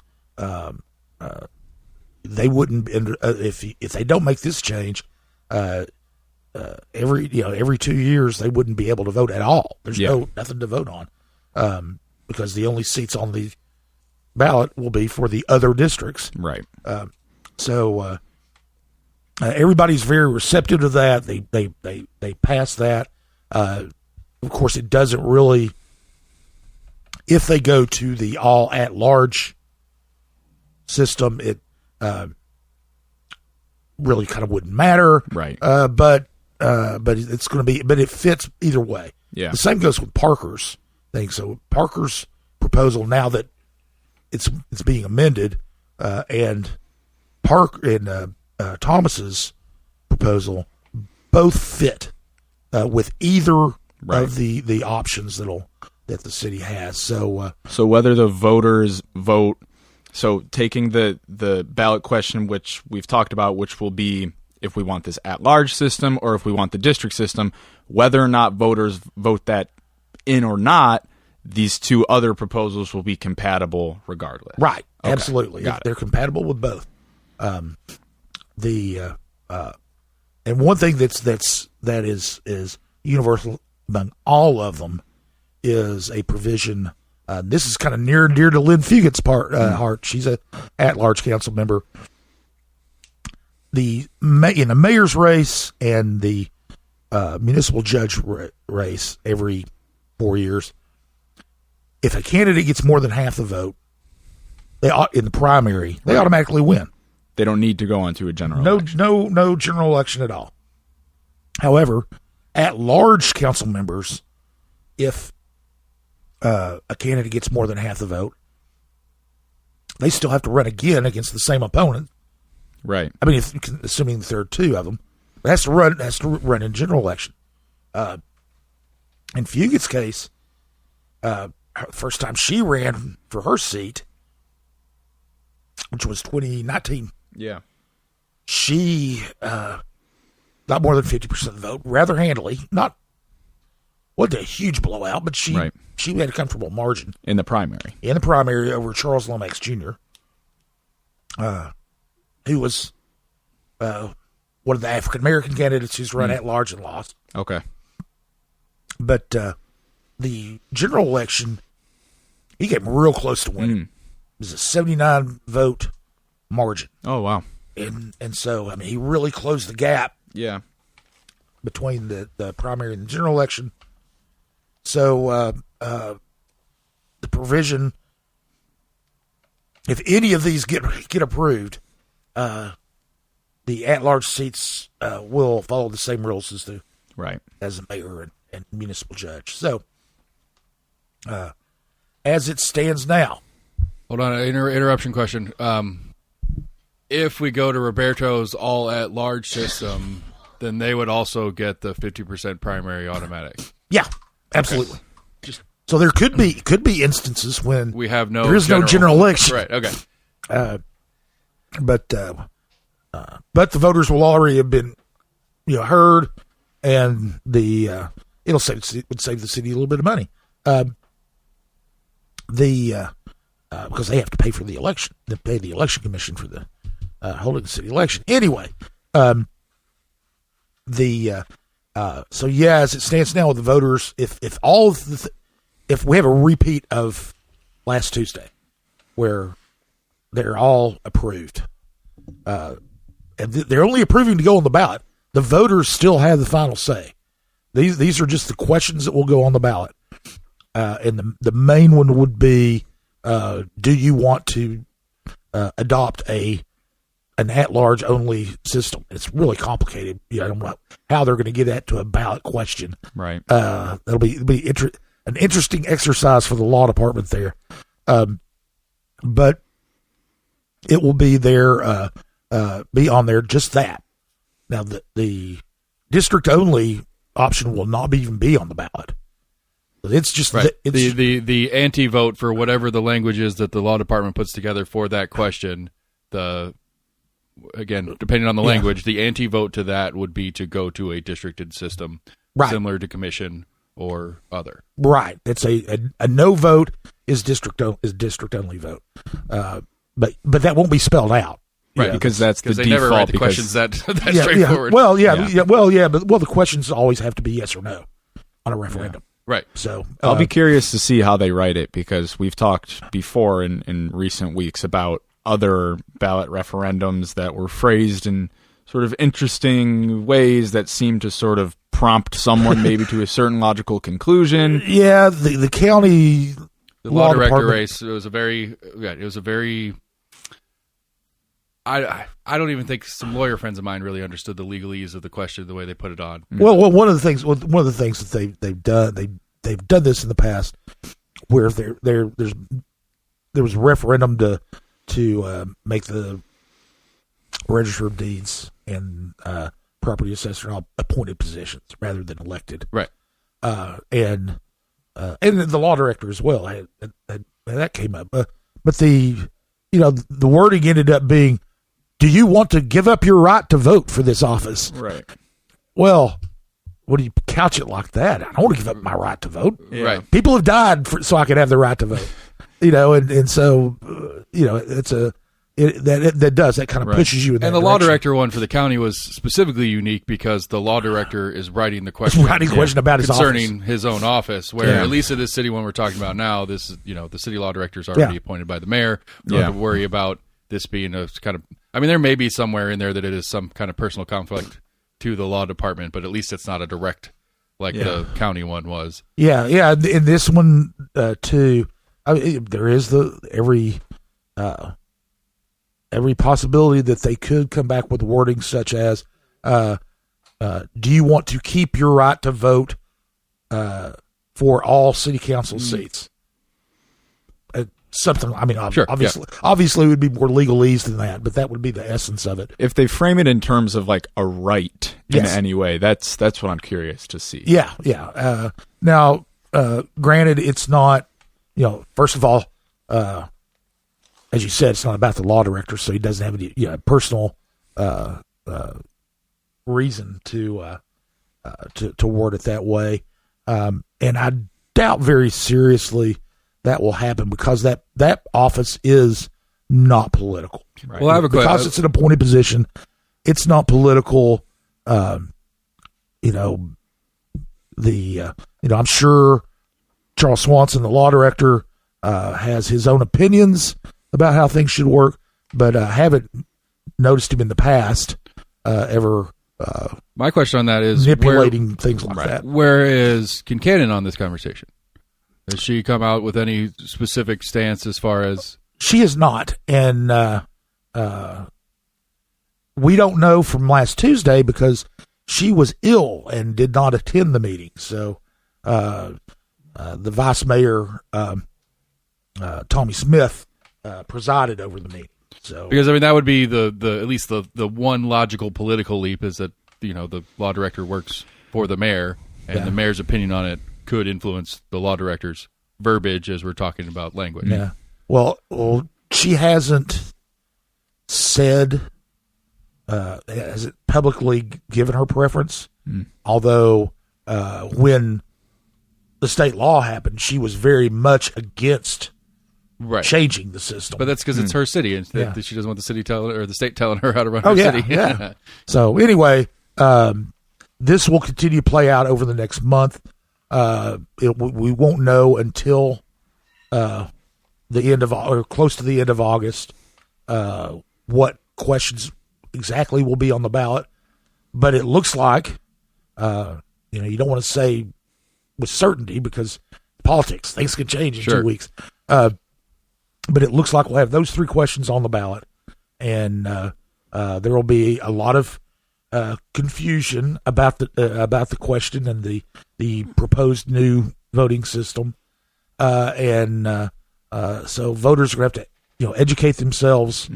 wouldn't if they don't make this change. Every 2 years they wouldn't be able to vote at all. There's nothing to vote on because the only seats on the ballot will be for the other districts. Right. So everybody's very receptive to that. They pass that. Of course, it doesn't really. If they go to the all at large system, it really kind of wouldn't matter. Right. But it's going to be. But it fits either way. Yeah. The same goes with Parker's thing. So Parker's proposal, now that it's being amended, and Thomas's proposal both fit with either of the options that the city has. So whether the voters vote, so taking the ballot question, which we've talked about, which will be if we want this at-large system or if we want the district system, whether or not voters vote that in or not, these two other proposals will be compatible regardless. Right. Okay. Absolutely. They're compatible with both. And one thing that is universal among all of them is a provision. This is kind of near and dear to Lynn Fugit's heart. She's a at-large council member. In the mayor's race and the municipal judge race every 4 years, if a candidate gets more than half the vote, in the primary, they automatically win. They don't need to go on to a general election. No general election at all. However, at-large council members, if a candidate gets more than half the vote, they still have to run again against the same opponent. Right. I mean, assuming there are two of them, it has to run in general election. In Fugit's case, first time she ran for her seat, which was 2019, Yeah. she got more than 50% of the vote, rather handily. Wasn't a huge blowout, but she had a comfortable margin In the primary. over Charles Lomax Jr., who was one of the African American candidates who's run at large and lost. Okay. But the general election, he came real close to winning. It was a 79 vote margin. Oh, wow. And so, I mean, he really closed the gap Yeah. between the primary and the general election. So the provision, if any of these get approved, the at-large seats will follow the same rules as the mayor and municipal judge. So, as it stands now. Hold on, interruption question. If we go to Roberto's all at large system, then they would also get the 50% primary automatic. Yeah, absolutely. Okay. So there could be instances when we have there is no general election. Right. Okay. But the voters will already have been, heard, and it'll save the city a little bit of money. Because they have to pay for the election. They pay the election commission for the holding the city election. Anyway, so as it stands now with the voters, if we have a repeat of last Tuesday, where they're all approved, and they're only approving to go on the ballot, the voters still have the final say. These are just the questions that will go on the ballot, and the main one would be, do you want to adopt an at-large only system? It's really complicated. I don't know how they're going to get that to a ballot question. Right. It'll be an interesting exercise for the law department there. But it will be there, be on there just that. Now the district only option will not even be on the ballot. It's just the anti-vote for whatever the language is that the law department puts together for that question. Again, depending on the language, the anti-vote to that would be to go to a districted system, similar to commission or other. Right. It's a no vote is district only vote, but that won't be spelled out. Right, because that's the they default. Never write the questions that straightforward. Well, the questions always have to be yes or no on a referendum. Yeah. Right. So I'll be curious to see how they write it, because we've talked before in recent weeks about other ballot referendums that were phrased in sort of interesting ways that seem to sort of prompt someone maybe to a certain logical conclusion. Yeah, the county law director race, it was a very I don't even think some lawyer friends of mine really understood the legalese of the question the way they put it on. Well, one of the things that they've done this in the past, where there was a referendum to make the register of deeds and property assessor all appointed positions rather than elected. Right. And the law director as well. That came up, but the wording ended up being, do you want to give up your right to vote for this office? Right. Well, what do you couch it like that? I don't want to give up my right to vote. Yeah. Right. People have died so I could have the right to vote. And so that kind of pushes you in that And the direction. law director one for the county was specifically unique because the law director is writing the question. Question about his concerning office. His own office. Where at least in this city one we're talking about now, this is the city law director is already appointed by the mayor. You don't have to worry about this being a kind of. I mean, there may be somewhere in there that it is some kind of personal conflict to the law department, but at least it's not a direct like the county one was. Yeah. In this one too, there is every possibility that they could come back with wording such as do you want to keep your right to vote for all city council seats? Something. I mean, Sure, obviously, it would be more legalese than that, but that would be the essence of it. If they frame it in terms of like a right in Yes. any way, that's what I'm curious to see. Yeah. Now, granted, it's not. First of all, as you said, it's not about the law director, so he doesn't have any personal reason to word it that way. And I doubt very seriously that will happen because that office is not political. Right. Well, I have a question. Because it's an appointed position, it's not political. I'm sure Charles Swanson, the law director, has his own opinions about how things should work, but I haven't noticed him in the past ever. My question on that is manipulating things like that. Where is Kincannon on this conversation? Has she come out with any specific stance as far as... She is not, and we don't know from last Tuesday because she was ill and did not attend the meeting. So the vice mayor, Tommy Smith, presided over the meeting. So because that would be the at least the one logical political leap is that the law director works for the mayor, and the mayor's opinion on it could influence the law director's verbiage as we're talking about language. Yeah. Well, she hasn't said has it publicly given her preference. Although when the state law happened, she was very much against changing the system. But that's because it's her city, and that she doesn't want the city the state telling her how to run her city. Yeah. So anyway, this will continue to play out over the next month. We won't know until the end of or close to the end of August what questions exactly will be on the ballot. But it looks like you don't want to say with certainty because politics, things can change in 2 weeks. But it looks like we'll have those 3 questions on the ballot, and there will be a lot of confusion about the question and the proposed new voting system, and so voters are going to have to educate themselves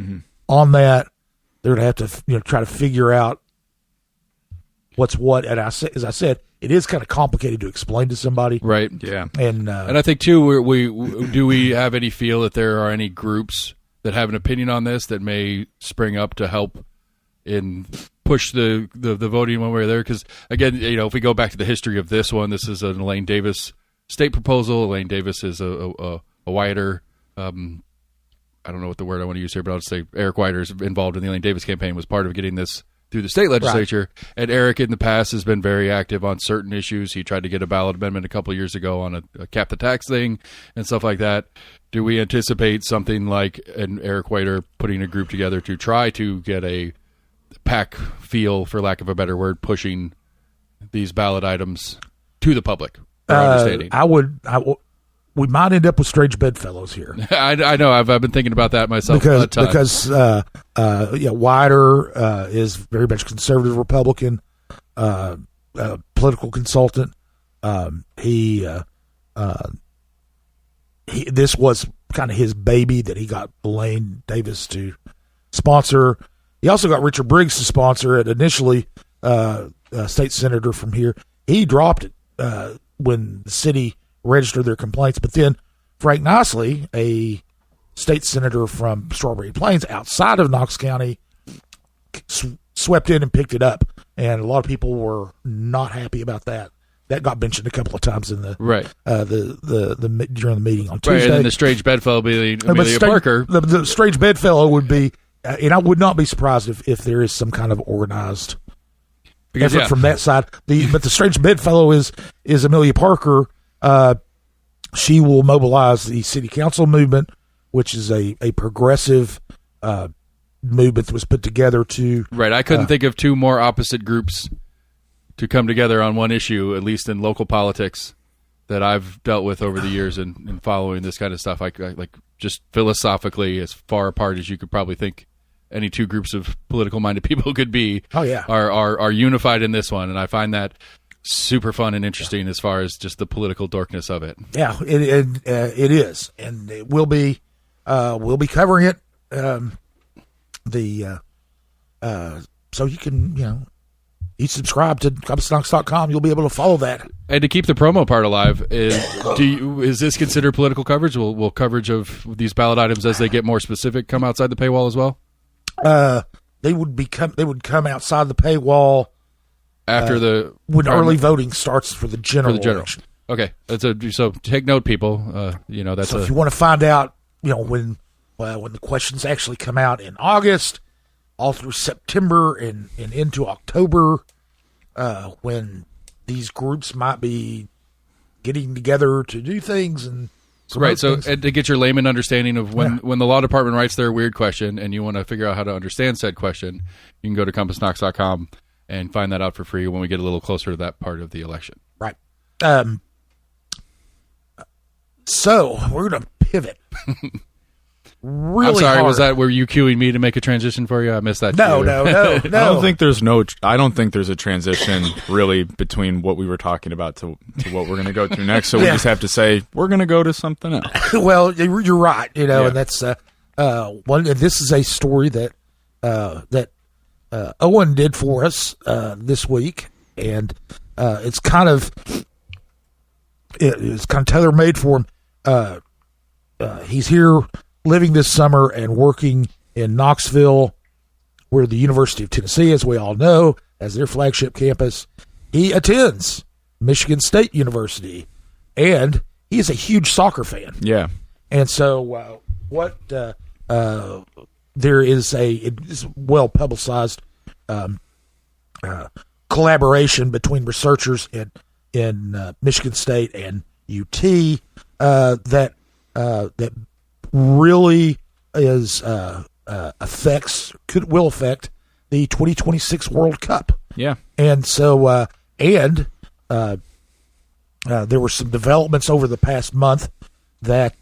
on that. They're going to have to try to figure out what's what. And as I said, it is kind of complicated to explain to somebody, right? Yeah, and I think too, we have any feel that there are any groups that have an opinion on this that may spring up to help in push the voting one way or the other? Because again, if we go back to the history of this one, this is an Elaine Davis state proposal. Elaine Davis is a Whiter. I don't know what the word I want to use here, but I'll just say Eric Whiter is involved in the Elaine Davis campaign, was part of getting this through the state legislature. Right. And Eric in the past has been very active on certain issues. He tried to get a ballot amendment a couple of years ago on a cap the tax thing and stuff like that. Do we anticipate something like an Eric Whiter putting a group together to try to get a PAC feel, for lack of a better word, pushing these ballot items to the public? Understanding. We might end up with strange bedfellows here. I know. I've been thinking about that myself because Whiter is very much conservative Republican, political consultant. This was kind of his baby that he got Elaine Davis to sponsor. He also got Richard Briggs to sponsor it initially, a state senator from here. He dropped it when the city registered their complaints, but then Frank Nicely, a state senator from Strawberry Plains outside of Knox County, swept in and picked it up, and a lot of people were not happy about that. That got mentioned a couple of times in the during the meeting on Tuesday. Right, and then the strange bedfellow be Amelia Parker. The strange bedfellow would be, and I would not be surprised if there is some kind of organized effort from that side. But the strange bedfellow is Amelia Parker. She will mobilize the city council movement, which is a progressive movement that was put together to... Right, I couldn't think of two more opposite groups to come together on one issue, at least in local politics, that I've dealt with over the years in following this kind of stuff. Like just philosophically, as far apart as you could probably think any two groups of political minded people could be. Oh, yeah. Are unified in this one, and I find that super fun and interesting as far as just the political dorkness of it. Yeah, it is, and we'll be covering it. So you can, you subscribe to CompassKnox.com. You'll be able to follow that. And to keep the promo part alive, is this considered political coverage? Will coverage of these ballot items as they get more specific come outside the paywall as well? They would come outside the paywall after when early voting starts for the general election. Okay, so take note, people. That's so if you want to find out, when the questions actually come out in August, all through September and into October, when these groups might be getting together to do things and right. So and to get your layman understanding of when the law department writes their weird question and you want to figure out how to understand said question, you can go to CompassKnox.com and find that out for free when we get a little closer to that part of the election. Right. So we're going to pivot. Really I'm sorry. hard. Were you cueing me to make a transition for you? I missed that. No. I don't think there's a transition really between what we were talking about to what we're going to go through next. So we just have to say we're going to go to something else. Well, you're right. And that's one. This is a story that Owen did for us this week, and it's kind of tailor made for him. He's here living this summer and working in Knoxville, where the University of Tennessee, as we all know, has their flagship campus. He attends Michigan State University, and he is a huge soccer fan. Yeah. And so there is it's well-publicized collaboration between researchers in Michigan State and UT that really will affect the 2026 World Cup. Yeah. And so there were some developments over the past month that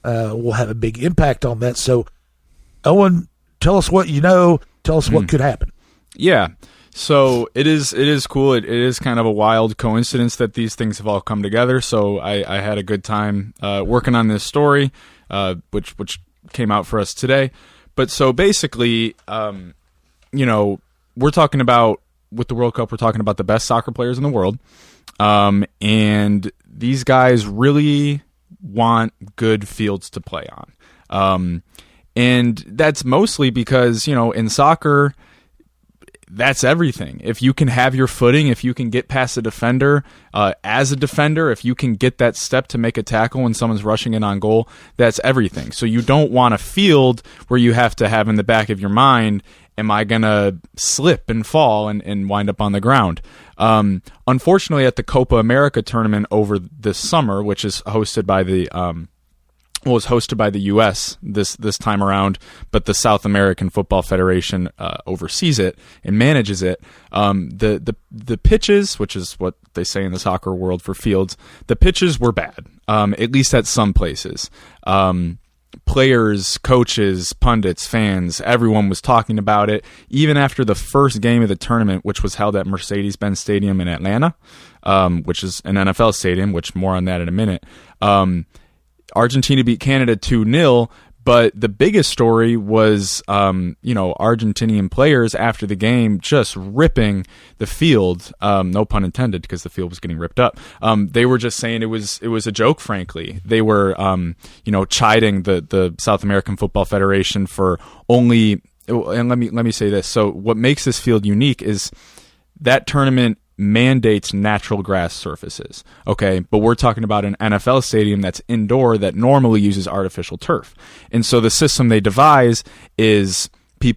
will have a big impact on that. So, Owen, tell us what you know. Tell us what could happen. Yeah. So it is cool. It is kind of a wild coincidence that these things have all come together. So I had a good time working on this story, which came out for us today. But so basically, we're talking about, with the World Cup, we're talking about the best soccer players in the world. And these guys really want good fields to play on. And that's mostly because, in soccer, that's everything. If you can have your footing, if you can get past a defender, as a defender, if you can get that step to make a tackle when someone's rushing in on goal, that's everything. So you don't want a field where you have to have in the back of your mind, am I going to slip and fall and wind up on the ground? Unfortunately, at the Copa America tournament over this summer, which is hosted by the U.S. this time around, but the South American Football Federation oversees it and manages it. The pitches, which is what they say in the soccer world for fields, the pitches were bad, at least at some places. Players, coaches, pundits, fans, everyone was talking about it. Even after the first game of the tournament, which was held at Mercedes-Benz Stadium in Atlanta, which is an NFL stadium, which more on that in a minute. Argentina beat Canada 2-0, but the biggest story was, Argentinian players after the game just ripping the field. No pun intended, because the field was getting ripped up. They were just saying it was a joke. Frankly, they were, chiding the South American Football Federation for only. And let me say this. So, what makes this field unique is that tournament mandates natural grass surfaces, okay? But we're talking about an NFL stadium that's indoor that normally uses artificial turf. And so the system they devise is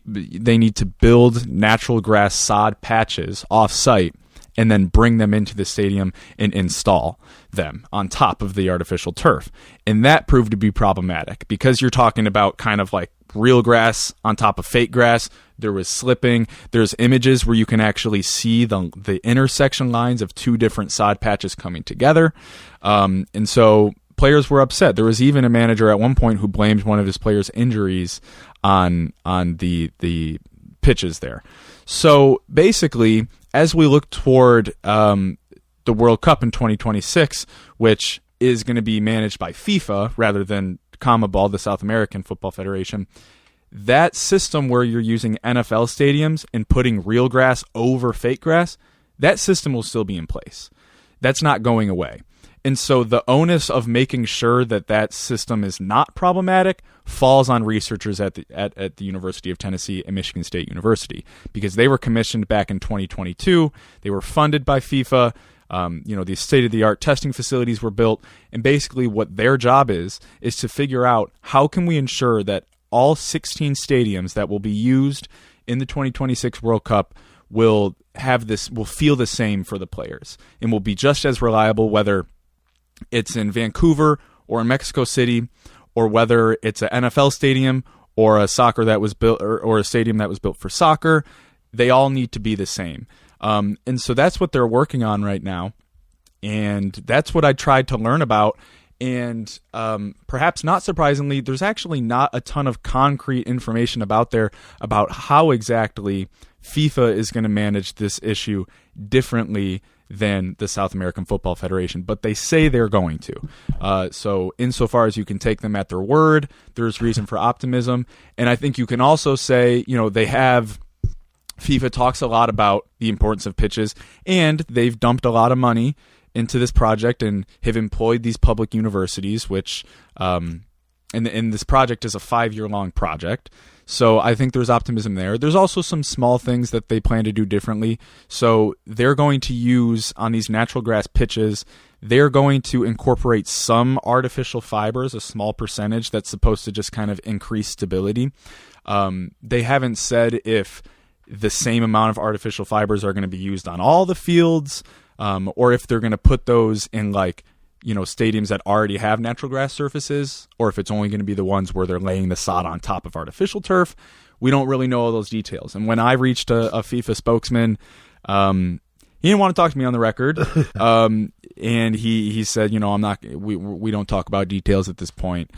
they need to build natural grass sod patches off-site and then bring them into the stadium and install them on top of the artificial turf. And that proved to be problematic because you're talking about kind of like real grass on top of fake grass. There was slipping. There's images where you can actually see the intersection lines of two different sod patches coming together. And so players were upset. There was even a manager at one point who blamed one of his players' injuries on the pitches there. So basically, as we look toward the World Cup in 2026, which is going to be managed by FIFA rather than CONMEBOL, the South American Football Federation, that system where you're using NFL stadiums and putting real grass over fake grass, that system will still be in place. That's not going away. And so the onus of making sure that that system is not problematic falls on researchers at the University of Tennessee and Michigan State University, because they were commissioned back in 2022. They were funded by FIFA. These state-of-the-art testing facilities were built. And basically what their job is to figure out how can we ensure that all 16 stadiums that will be used in the 2026 World Cup will feel the same for the players and will be just as reliable, whether it's in Vancouver or in Mexico City, or whether it's an NFL stadium or a soccer that was built or a stadium that was built for soccer. They all need to be the same. And so that's what they're working on right now. And that's what I tried to learn about. And perhaps not surprisingly, there's actually not a ton of concrete information about how exactly FIFA is going to manage this issue differently than the South American Football Federation, but they say they're going to. So insofar as you can take them at their word, there's reason for optimism. And I think you can also say, FIFA talks a lot about the importance of pitches, and they've dumped a lot of money into this project and have employed these public universities, which, and this project is a 5-year-long project. So I think there's optimism there. There's also some small things that they plan to do differently. So they're going to use, on these natural grass pitches, they're going to incorporate some artificial fibers, a small percentage that's supposed to just kind of increase stability. They haven't said if the same amount of artificial fibers are going to be used on all the fields, or if they're going to put those in stadiums that already have natural grass surfaces, or if it's only going to be the ones where they're laying the sod on top of artificial turf. We don't really know all those details. And when I reached a FIFA spokesman, he didn't want to talk to me on the record. And he said, we don't talk about details at this point.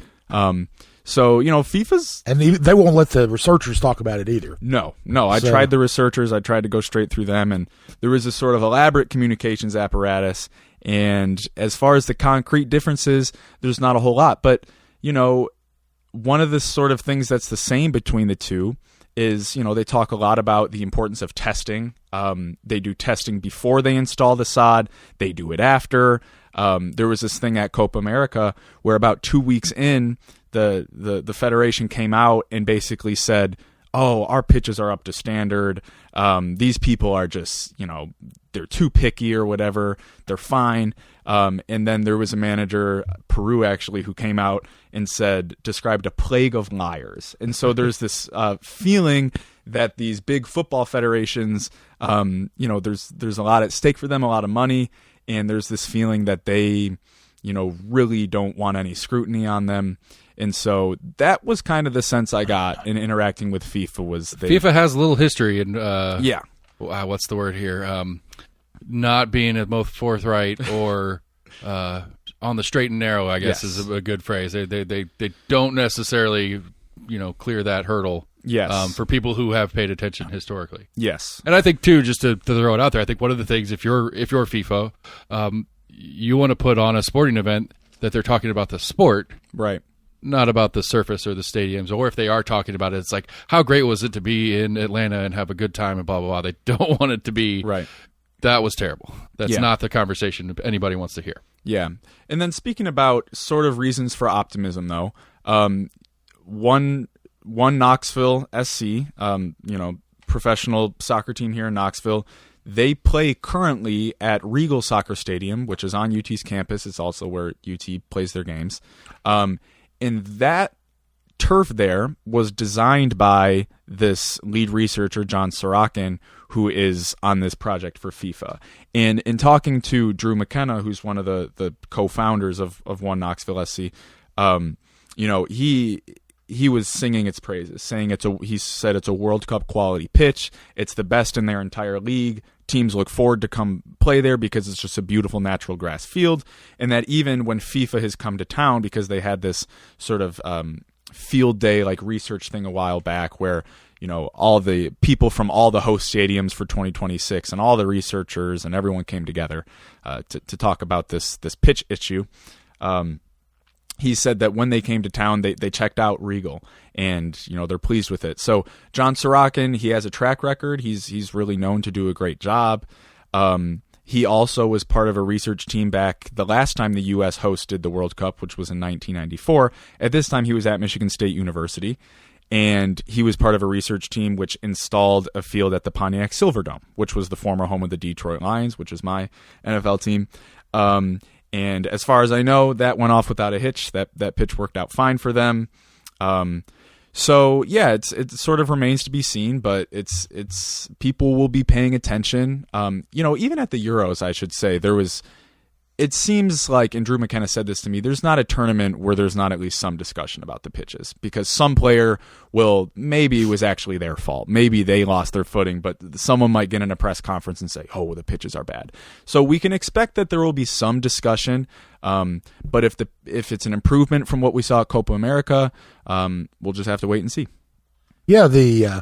So, FIFA's... And they won't let the researchers talk about it either. No. I tried the researchers. I tried to go straight through them, and there was this sort of elaborate communications apparatus. And as far as the concrete differences, there's not a whole lot. But, one of the sort of things that's the same between the two is, they talk a lot about the importance of testing. They do testing before they install the sod. They do it after. There was this thing at Copa America where about 2 weeks in, the federation came out and basically said, oh, our pitches are up to standard. These people are just, they're too picky or whatever. They're fine. And then there was a manager, Peru actually, who came out and described a plague of liars. And so there's this feeling that these big football federations, there's a lot at stake for them, a lot of money. And there's this feeling that they, really don't want any scrutiny on them. And so that was kind of the sense I got in interacting with FIFA. FIFA has a little history in what's the word here? Not being at most forthright or on the straight and narrow, I guess, is a good phrase. They don't necessarily clear that hurdle. Yes. For people who have paid attention historically. Yes. And I think too, just to throw it out there, I think one of the things if you're FIFA, you want to put on a sporting event that they're talking about the sport, right? Not about the surface or the stadiums, or if they are talking about it, it's like, how great was it to be in Atlanta and have a good time and blah, blah, blah. They don't want it to be, right. That was terrible. That's not the conversation anybody wants to hear. Yeah. And then speaking about sort of reasons for optimism, though, one Knoxville SC, professional soccer team here in Knoxville, they play currently at Regal Soccer Stadium, which is on UT's campus. It's also where UT plays their games. And that turf there was designed by this lead researcher, John Sorokin, who is on this project for FIFA. And in talking to Drew McKenna, who's one of the co-founders of One Knoxville SC, he was singing its praises, saying he said it's a World Cup quality pitch. It's the best in their entire league. Teams look forward to come play there because it's just a beautiful natural grass field. And that even when FIFA has come to town, because they had this sort of field day like research thing a while back where, you know, all the people from all the host stadiums for 2026 and all the researchers and everyone came together to talk about this pitch issue. He said that when they came to town, they checked out Regal, and you know they're pleased with it. So John Sorokin, he has a track record. He's really known to do a great job. He also was part of a research team back the last time the U.S. hosted the World Cup, which was in 1994. At this time, he was at Michigan State University, and he was part of a research team which installed a field at the Pontiac Silverdome, which was the former home of the Detroit Lions, which is my NFL team. And as far as I know, that went off without a hitch. That pitch worked out fine for them. So yeah, it sort of remains to be seen, but it's people will be paying attention. You know, even at the Euros, I should say, it seems like, and Drew McKenna said this to me, there's not a tournament where there's not at least some discussion about the pitches, because some player maybe it was actually their fault. Maybe they lost their footing, but someone might get in a press conference and say, oh, the pitches are bad. So we can expect that there will be some discussion. But if it's an improvement from what we saw at Copa America, we'll just have to wait and see. Yeah. You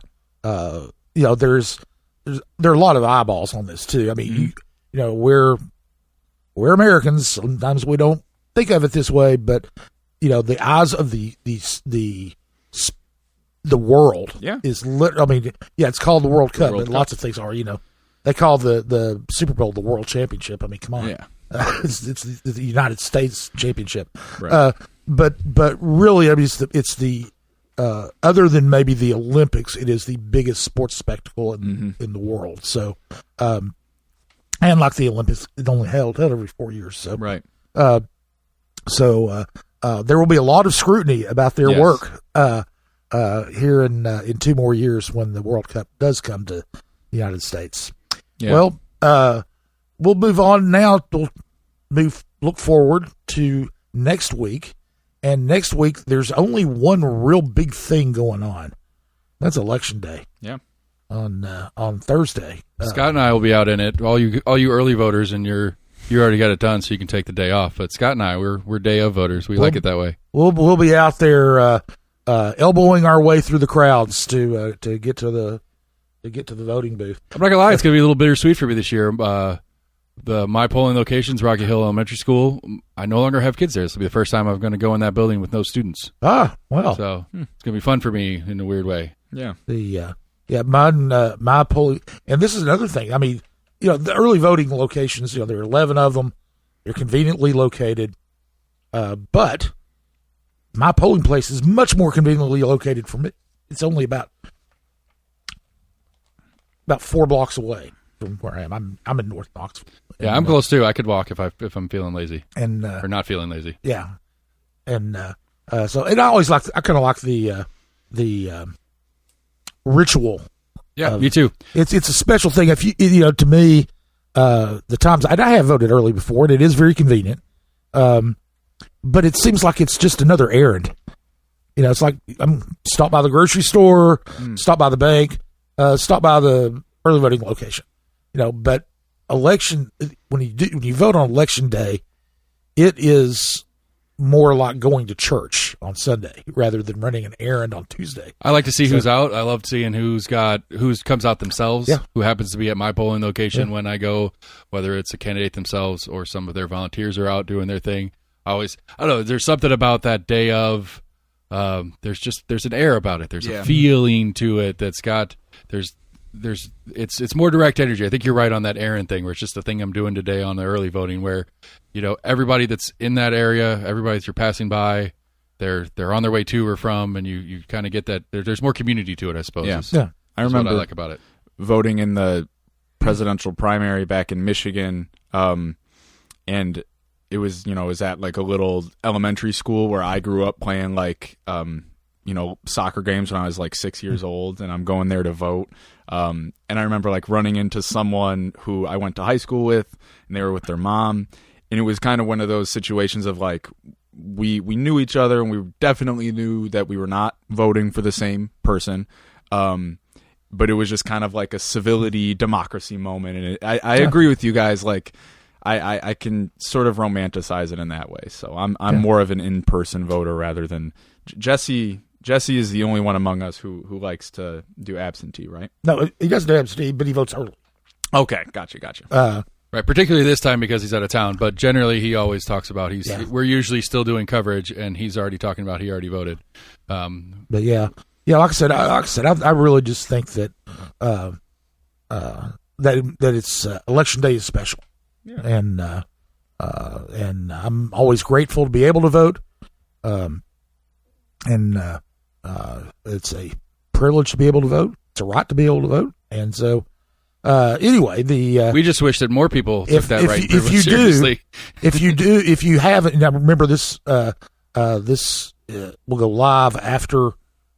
know, there are a lot of eyeballs on this too. I mean, you know, we're Americans. Sometimes we don't think of it this way, but you know, the eyes of the world is lit. I mean, yeah, it's called the World Cup, but lots of things are. You know, they call the Super Bowl the World Championship. I mean, come on, yeah, it's the United States Championship. Right. But really, I mean, it's the other than maybe the Olympics, it is the biggest sports spectacle in the world. So. And like the Olympics, it only held every 4 years. So right. So there will be a lot of scrutiny about their work here in 2 more years when the World Cup does come to the United States. Yeah. Well, we'll move on now. We'll look forward to next week. And next week, there's only one real big thing going on. That's Election Day. Yeah. On Thursday. Scott and I will be out in it. All you early voters, and you already got it done, so you can take the day off. But Scott and I, we're day of voters. We like it that way. We'll be out there elbowing our way through the crowds to get to the voting booth. I'm not gonna lie, it's gonna be a little bittersweet for me this year. My polling location's Rocky Hill Elementary School. I no longer have kids there. This will be the first time I'm going to go in that building with no students. Ah, well. So it's gonna be fun for me in a weird way. Yeah. Yeah, my polling, and this is another thing. I mean, you know, the early voting locations, you know, there are 11 of them. They're conveniently located, but my polling place is much more conveniently located from it. It's only about 4 blocks away from where I am. I'm in North Knoxville. Yeah, I'm close too. I could walk if I'm feeling lazy or not feeling lazy. Yeah, and so and I kind of like the ritual. Yeah, me too. It's a special thing. If you know, to me, the times I have voted early before, and it is very convenient. But it seems like it's just another errand. You know, it's like I'm stop by the grocery store, stop by the bank, stop by the early voting location. You know, but election when you vote on Election Day, it is more like going to church on Sunday rather than running an errand on Tuesday. I like to see who's out. I love seeing who comes out themselves, who happens to be at my polling location when I go, whether it's a candidate themselves or some of their volunteers are out doing their thing. I don't know, there's something about that day of, there's an air about it. There's a feeling to it that's got, it's more direct energy. I think you're right on that errand thing where it's just the thing I'm doing today on the early voting where, you know, everybody that's in that area, everybody that you're passing by, they're on their way to or from, and you kind of get that. There's more community to it, I suppose. Yeah. I remember what I like about it. Voting in the presidential primary back in Michigan, and it was at like a little elementary school where I grew up playing like soccer games when I was like 6 years old, and I'm going there to vote. And I remember like running into someone who I went to high school with, and they were with their mom. And it was kind of one of those situations of like, we knew each other, and we definitely knew that we were not voting for the same person. But it was just kind of like a civility democracy moment. And I agree with you guys. Like, I can sort of romanticize it in that way. So I'm more of an in-person voter rather than Jesse. Jesse is the only one among us who likes to do absentee, right? No, he doesn't do absentee, but he votes early. Okay, gotcha. Right, particularly this time because he's out of town. But generally, he always talks about we're usually still doing coverage, and he's already talking about he already voted. But yeah, like I said, I really just think that that it's election day is special, and I'm always grateful to be able to vote. It's a privilege to be able to vote. It's a right to be able to vote. And so, anyway, we just wish that more people took that right. If you haven't, now remember this, this will go live after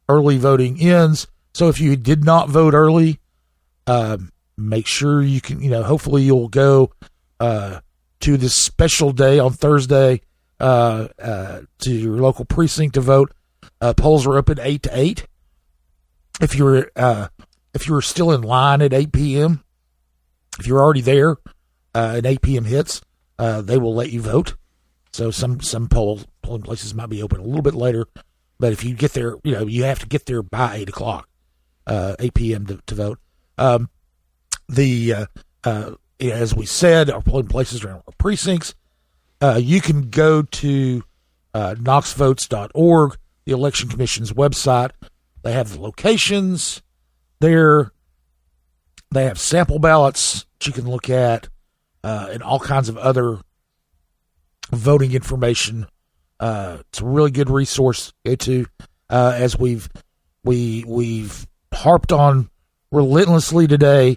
early voting ends. So if you did not vote early, make sure you can, hopefully you'll go, to this special day on Thursday, to your local precinct to vote. Polls are open 8 to 8. If you're still in line at 8 p.m., if you're already there and 8 p.m. hits, they will let you vote. So some polling places might be open a little bit later, but if you get there, you have to get there by 8 o'clock, 8 p.m. to vote. As we said, our polling places are in our precincts. You can go to knoxvotes.org, the Election Commission's website. They have the locations there. They have sample ballots that you can look at, and all kinds of other voting information. It's a really good resource to go to. As we've harped on relentlessly today,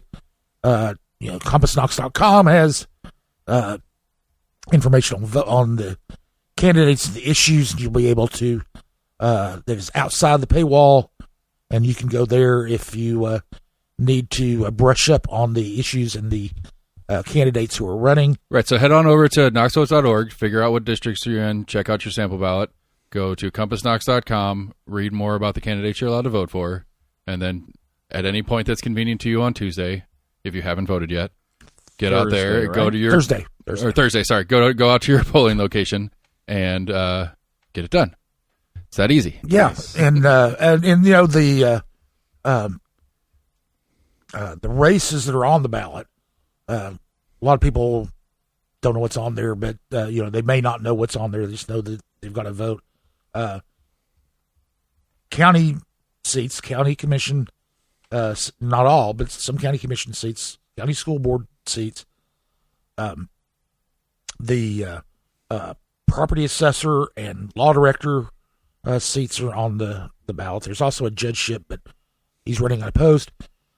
CompassKnox.com has information on the candidates and the issues, and you'll be able to that is outside the paywall, and you can go there if you need to brush up on the issues and the candidates who are running. Right, so head on over to knoxvotes.org, figure out what districts you're in, check out your sample ballot, go to CompassKnox.com, read more about the candidates you're allowed to vote for, and then at any point that's convenient to you on Tuesday, if you haven't voted yet, get out there, right? Go to your Thursday, sorry, go out to your polling location and get it done. It's that easy. Yeah, nice. and the races that are on the ballot, a lot of people don't know what's on there, but they may not know what's on there. They just know that they've got to vote. County seats, county commission, not all, but some county commission seats, county school board seats. The property assessor and law director seats are on the ballot. There's also a judgeship, but he's running unopposed.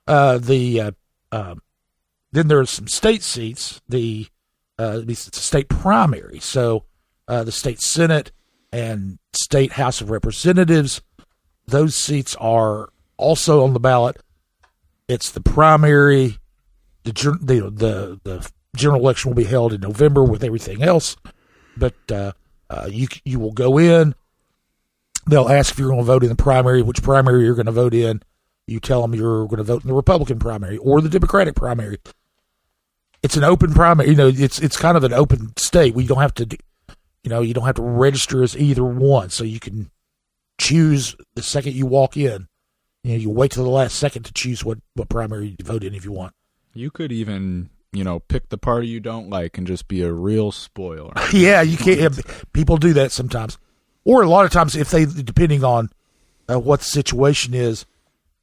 Then there's some state seats. It's a state primary. So the state Senate and state House of Representatives, those seats are also on the ballot. It's the primary. The general election will be held in November with everything else. But you will go in. They'll ask if you're going to vote in the primary, which primary you're going to vote in. You tell them you're going to vote in the Republican primary or the Democratic primary. It's an open primary. It's kind of an open state. We don't have to, you don't have to register as either one. So you can choose the second you walk in. You wait till the last second to choose what primary you vote in if you want. You could even, pick the party you don't like and just be a real spoiler. Yeah, you can't. People do that sometimes. Or a lot of times, depending on what the situation is,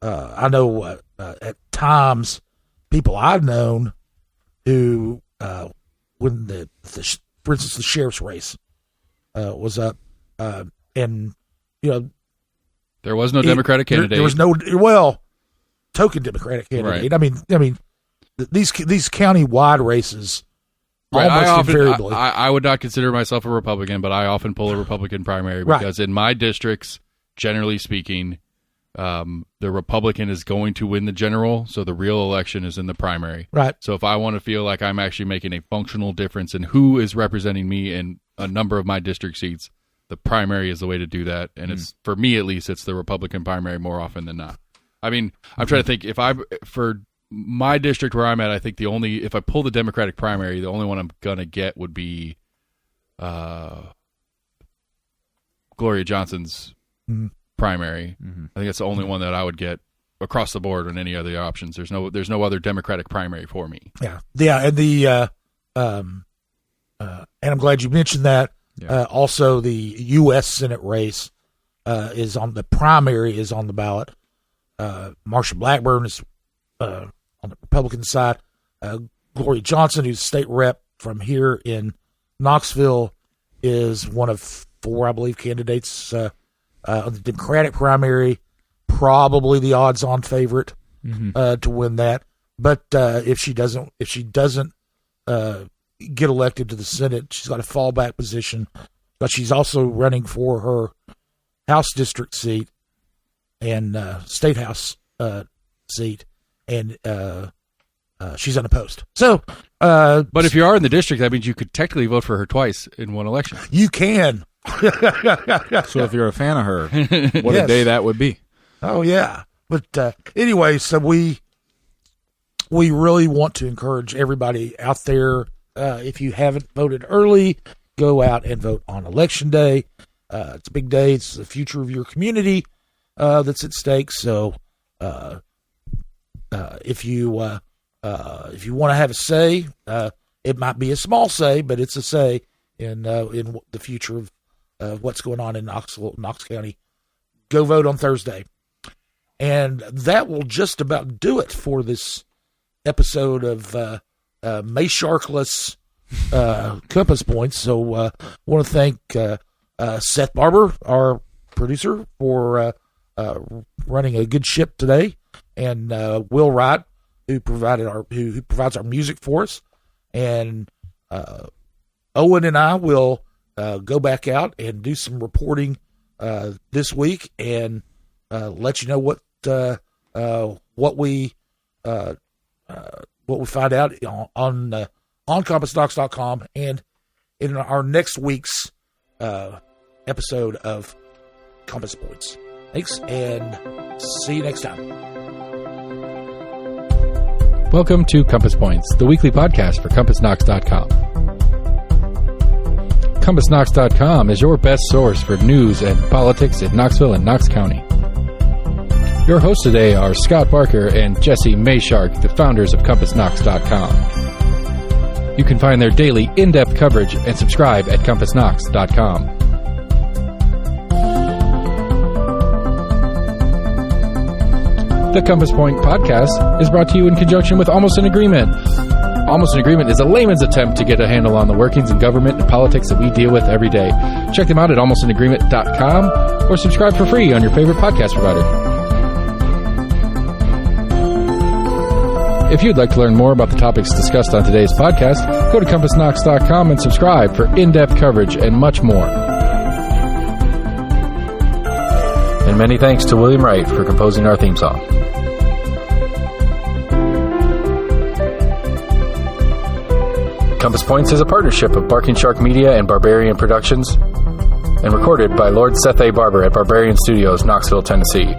I know at times people I've known who, when for instance, the sheriff's race was up, and there was no Democratic candidate. There was no token Democratic candidate. Right. I mean, these county-wide races. Right. Almost invariably. I would not consider myself a Republican, but I often pull a Republican primary because in my districts, generally speaking, the Republican is going to win the general, so the real election is in the primary. Right. So if I want to feel like I'm actually making a functional difference in who is representing me in a number of my district seats, the primary is the way to do that. And it's, for me at least, it's the Republican primary more often than not. I mean, I'm trying to think, for my district where I'm at, I think if I pull the Democratic primary, the only one I'm going to get would be Gloria Johnson's primary. I think that's the only one that I would get across the board on any other options. There's no other Democratic primary for me. Yeah. And and I'm glad you mentioned that. Yeah. Also, the U.S. Senate race the primary is on the ballot. Marsha Blackburn is on the Republican side. Gloria Johnson, who's state rep from here in Knoxville, is one of 4, I believe, candidates on the Democratic primary. Probably the odds-on favorite to win that. But if she doesn't get elected to the Senate, she's got a fallback position. But she's also running for her House district seat and State House seat, and she's unopposed. So, but if you are in the district, that means you could technically vote for her twice in one election. You can. So if you're a fan of her, what a day that would be. Oh, yeah. But anyway, so we really want to encourage everybody out there, if you haven't voted early, go out and vote on Election Day. It's a big day. It's the future of your community that's at stake. So if you want to have a say, it might be a small say, but it's a say in the future of what's going on in Knoxville, Knox County. Go vote on Thursday. And that will just about do it for this episode of May Sharkless Compass Points. So I want to thank Seth Barber, our producer, for running a good ship today, and Will Wright, who provides our music for us. And Owen and I will go back out and do some reporting this week and let you know what we find out on CompassKnox.com and in our next week's episode of Compass Points. Thanks, and see you next time. Welcome to Compass Points, the weekly podcast for CompassKnox.com. CompassKnox.com is your best source for news and politics in Knoxville and Knox County. Your hosts today are Scott Barker and Jesse Mayshark, the founders of CompassKnox.com. You can find their daily in-depth coverage and subscribe at CompassKnox.com. The Compass Point podcast is brought to you in conjunction with Almost an Agreement. Almost an Agreement is a layman's attempt to get a handle on the workings in government and politics that we deal with every day. Check them out at almostanagreement.com or subscribe for free on your favorite podcast provider. If you'd like to learn more about the topics discussed on today's podcast, go to CompassKnox.com and subscribe for in-depth coverage and much more. And many thanks to William Wright for composing our theme song. Compass Points is a partnership of Barking Shark Media and Barbarian Productions, and recorded by Lord Seth A. Barber at Barbarian Studios, Knoxville, Tennessee.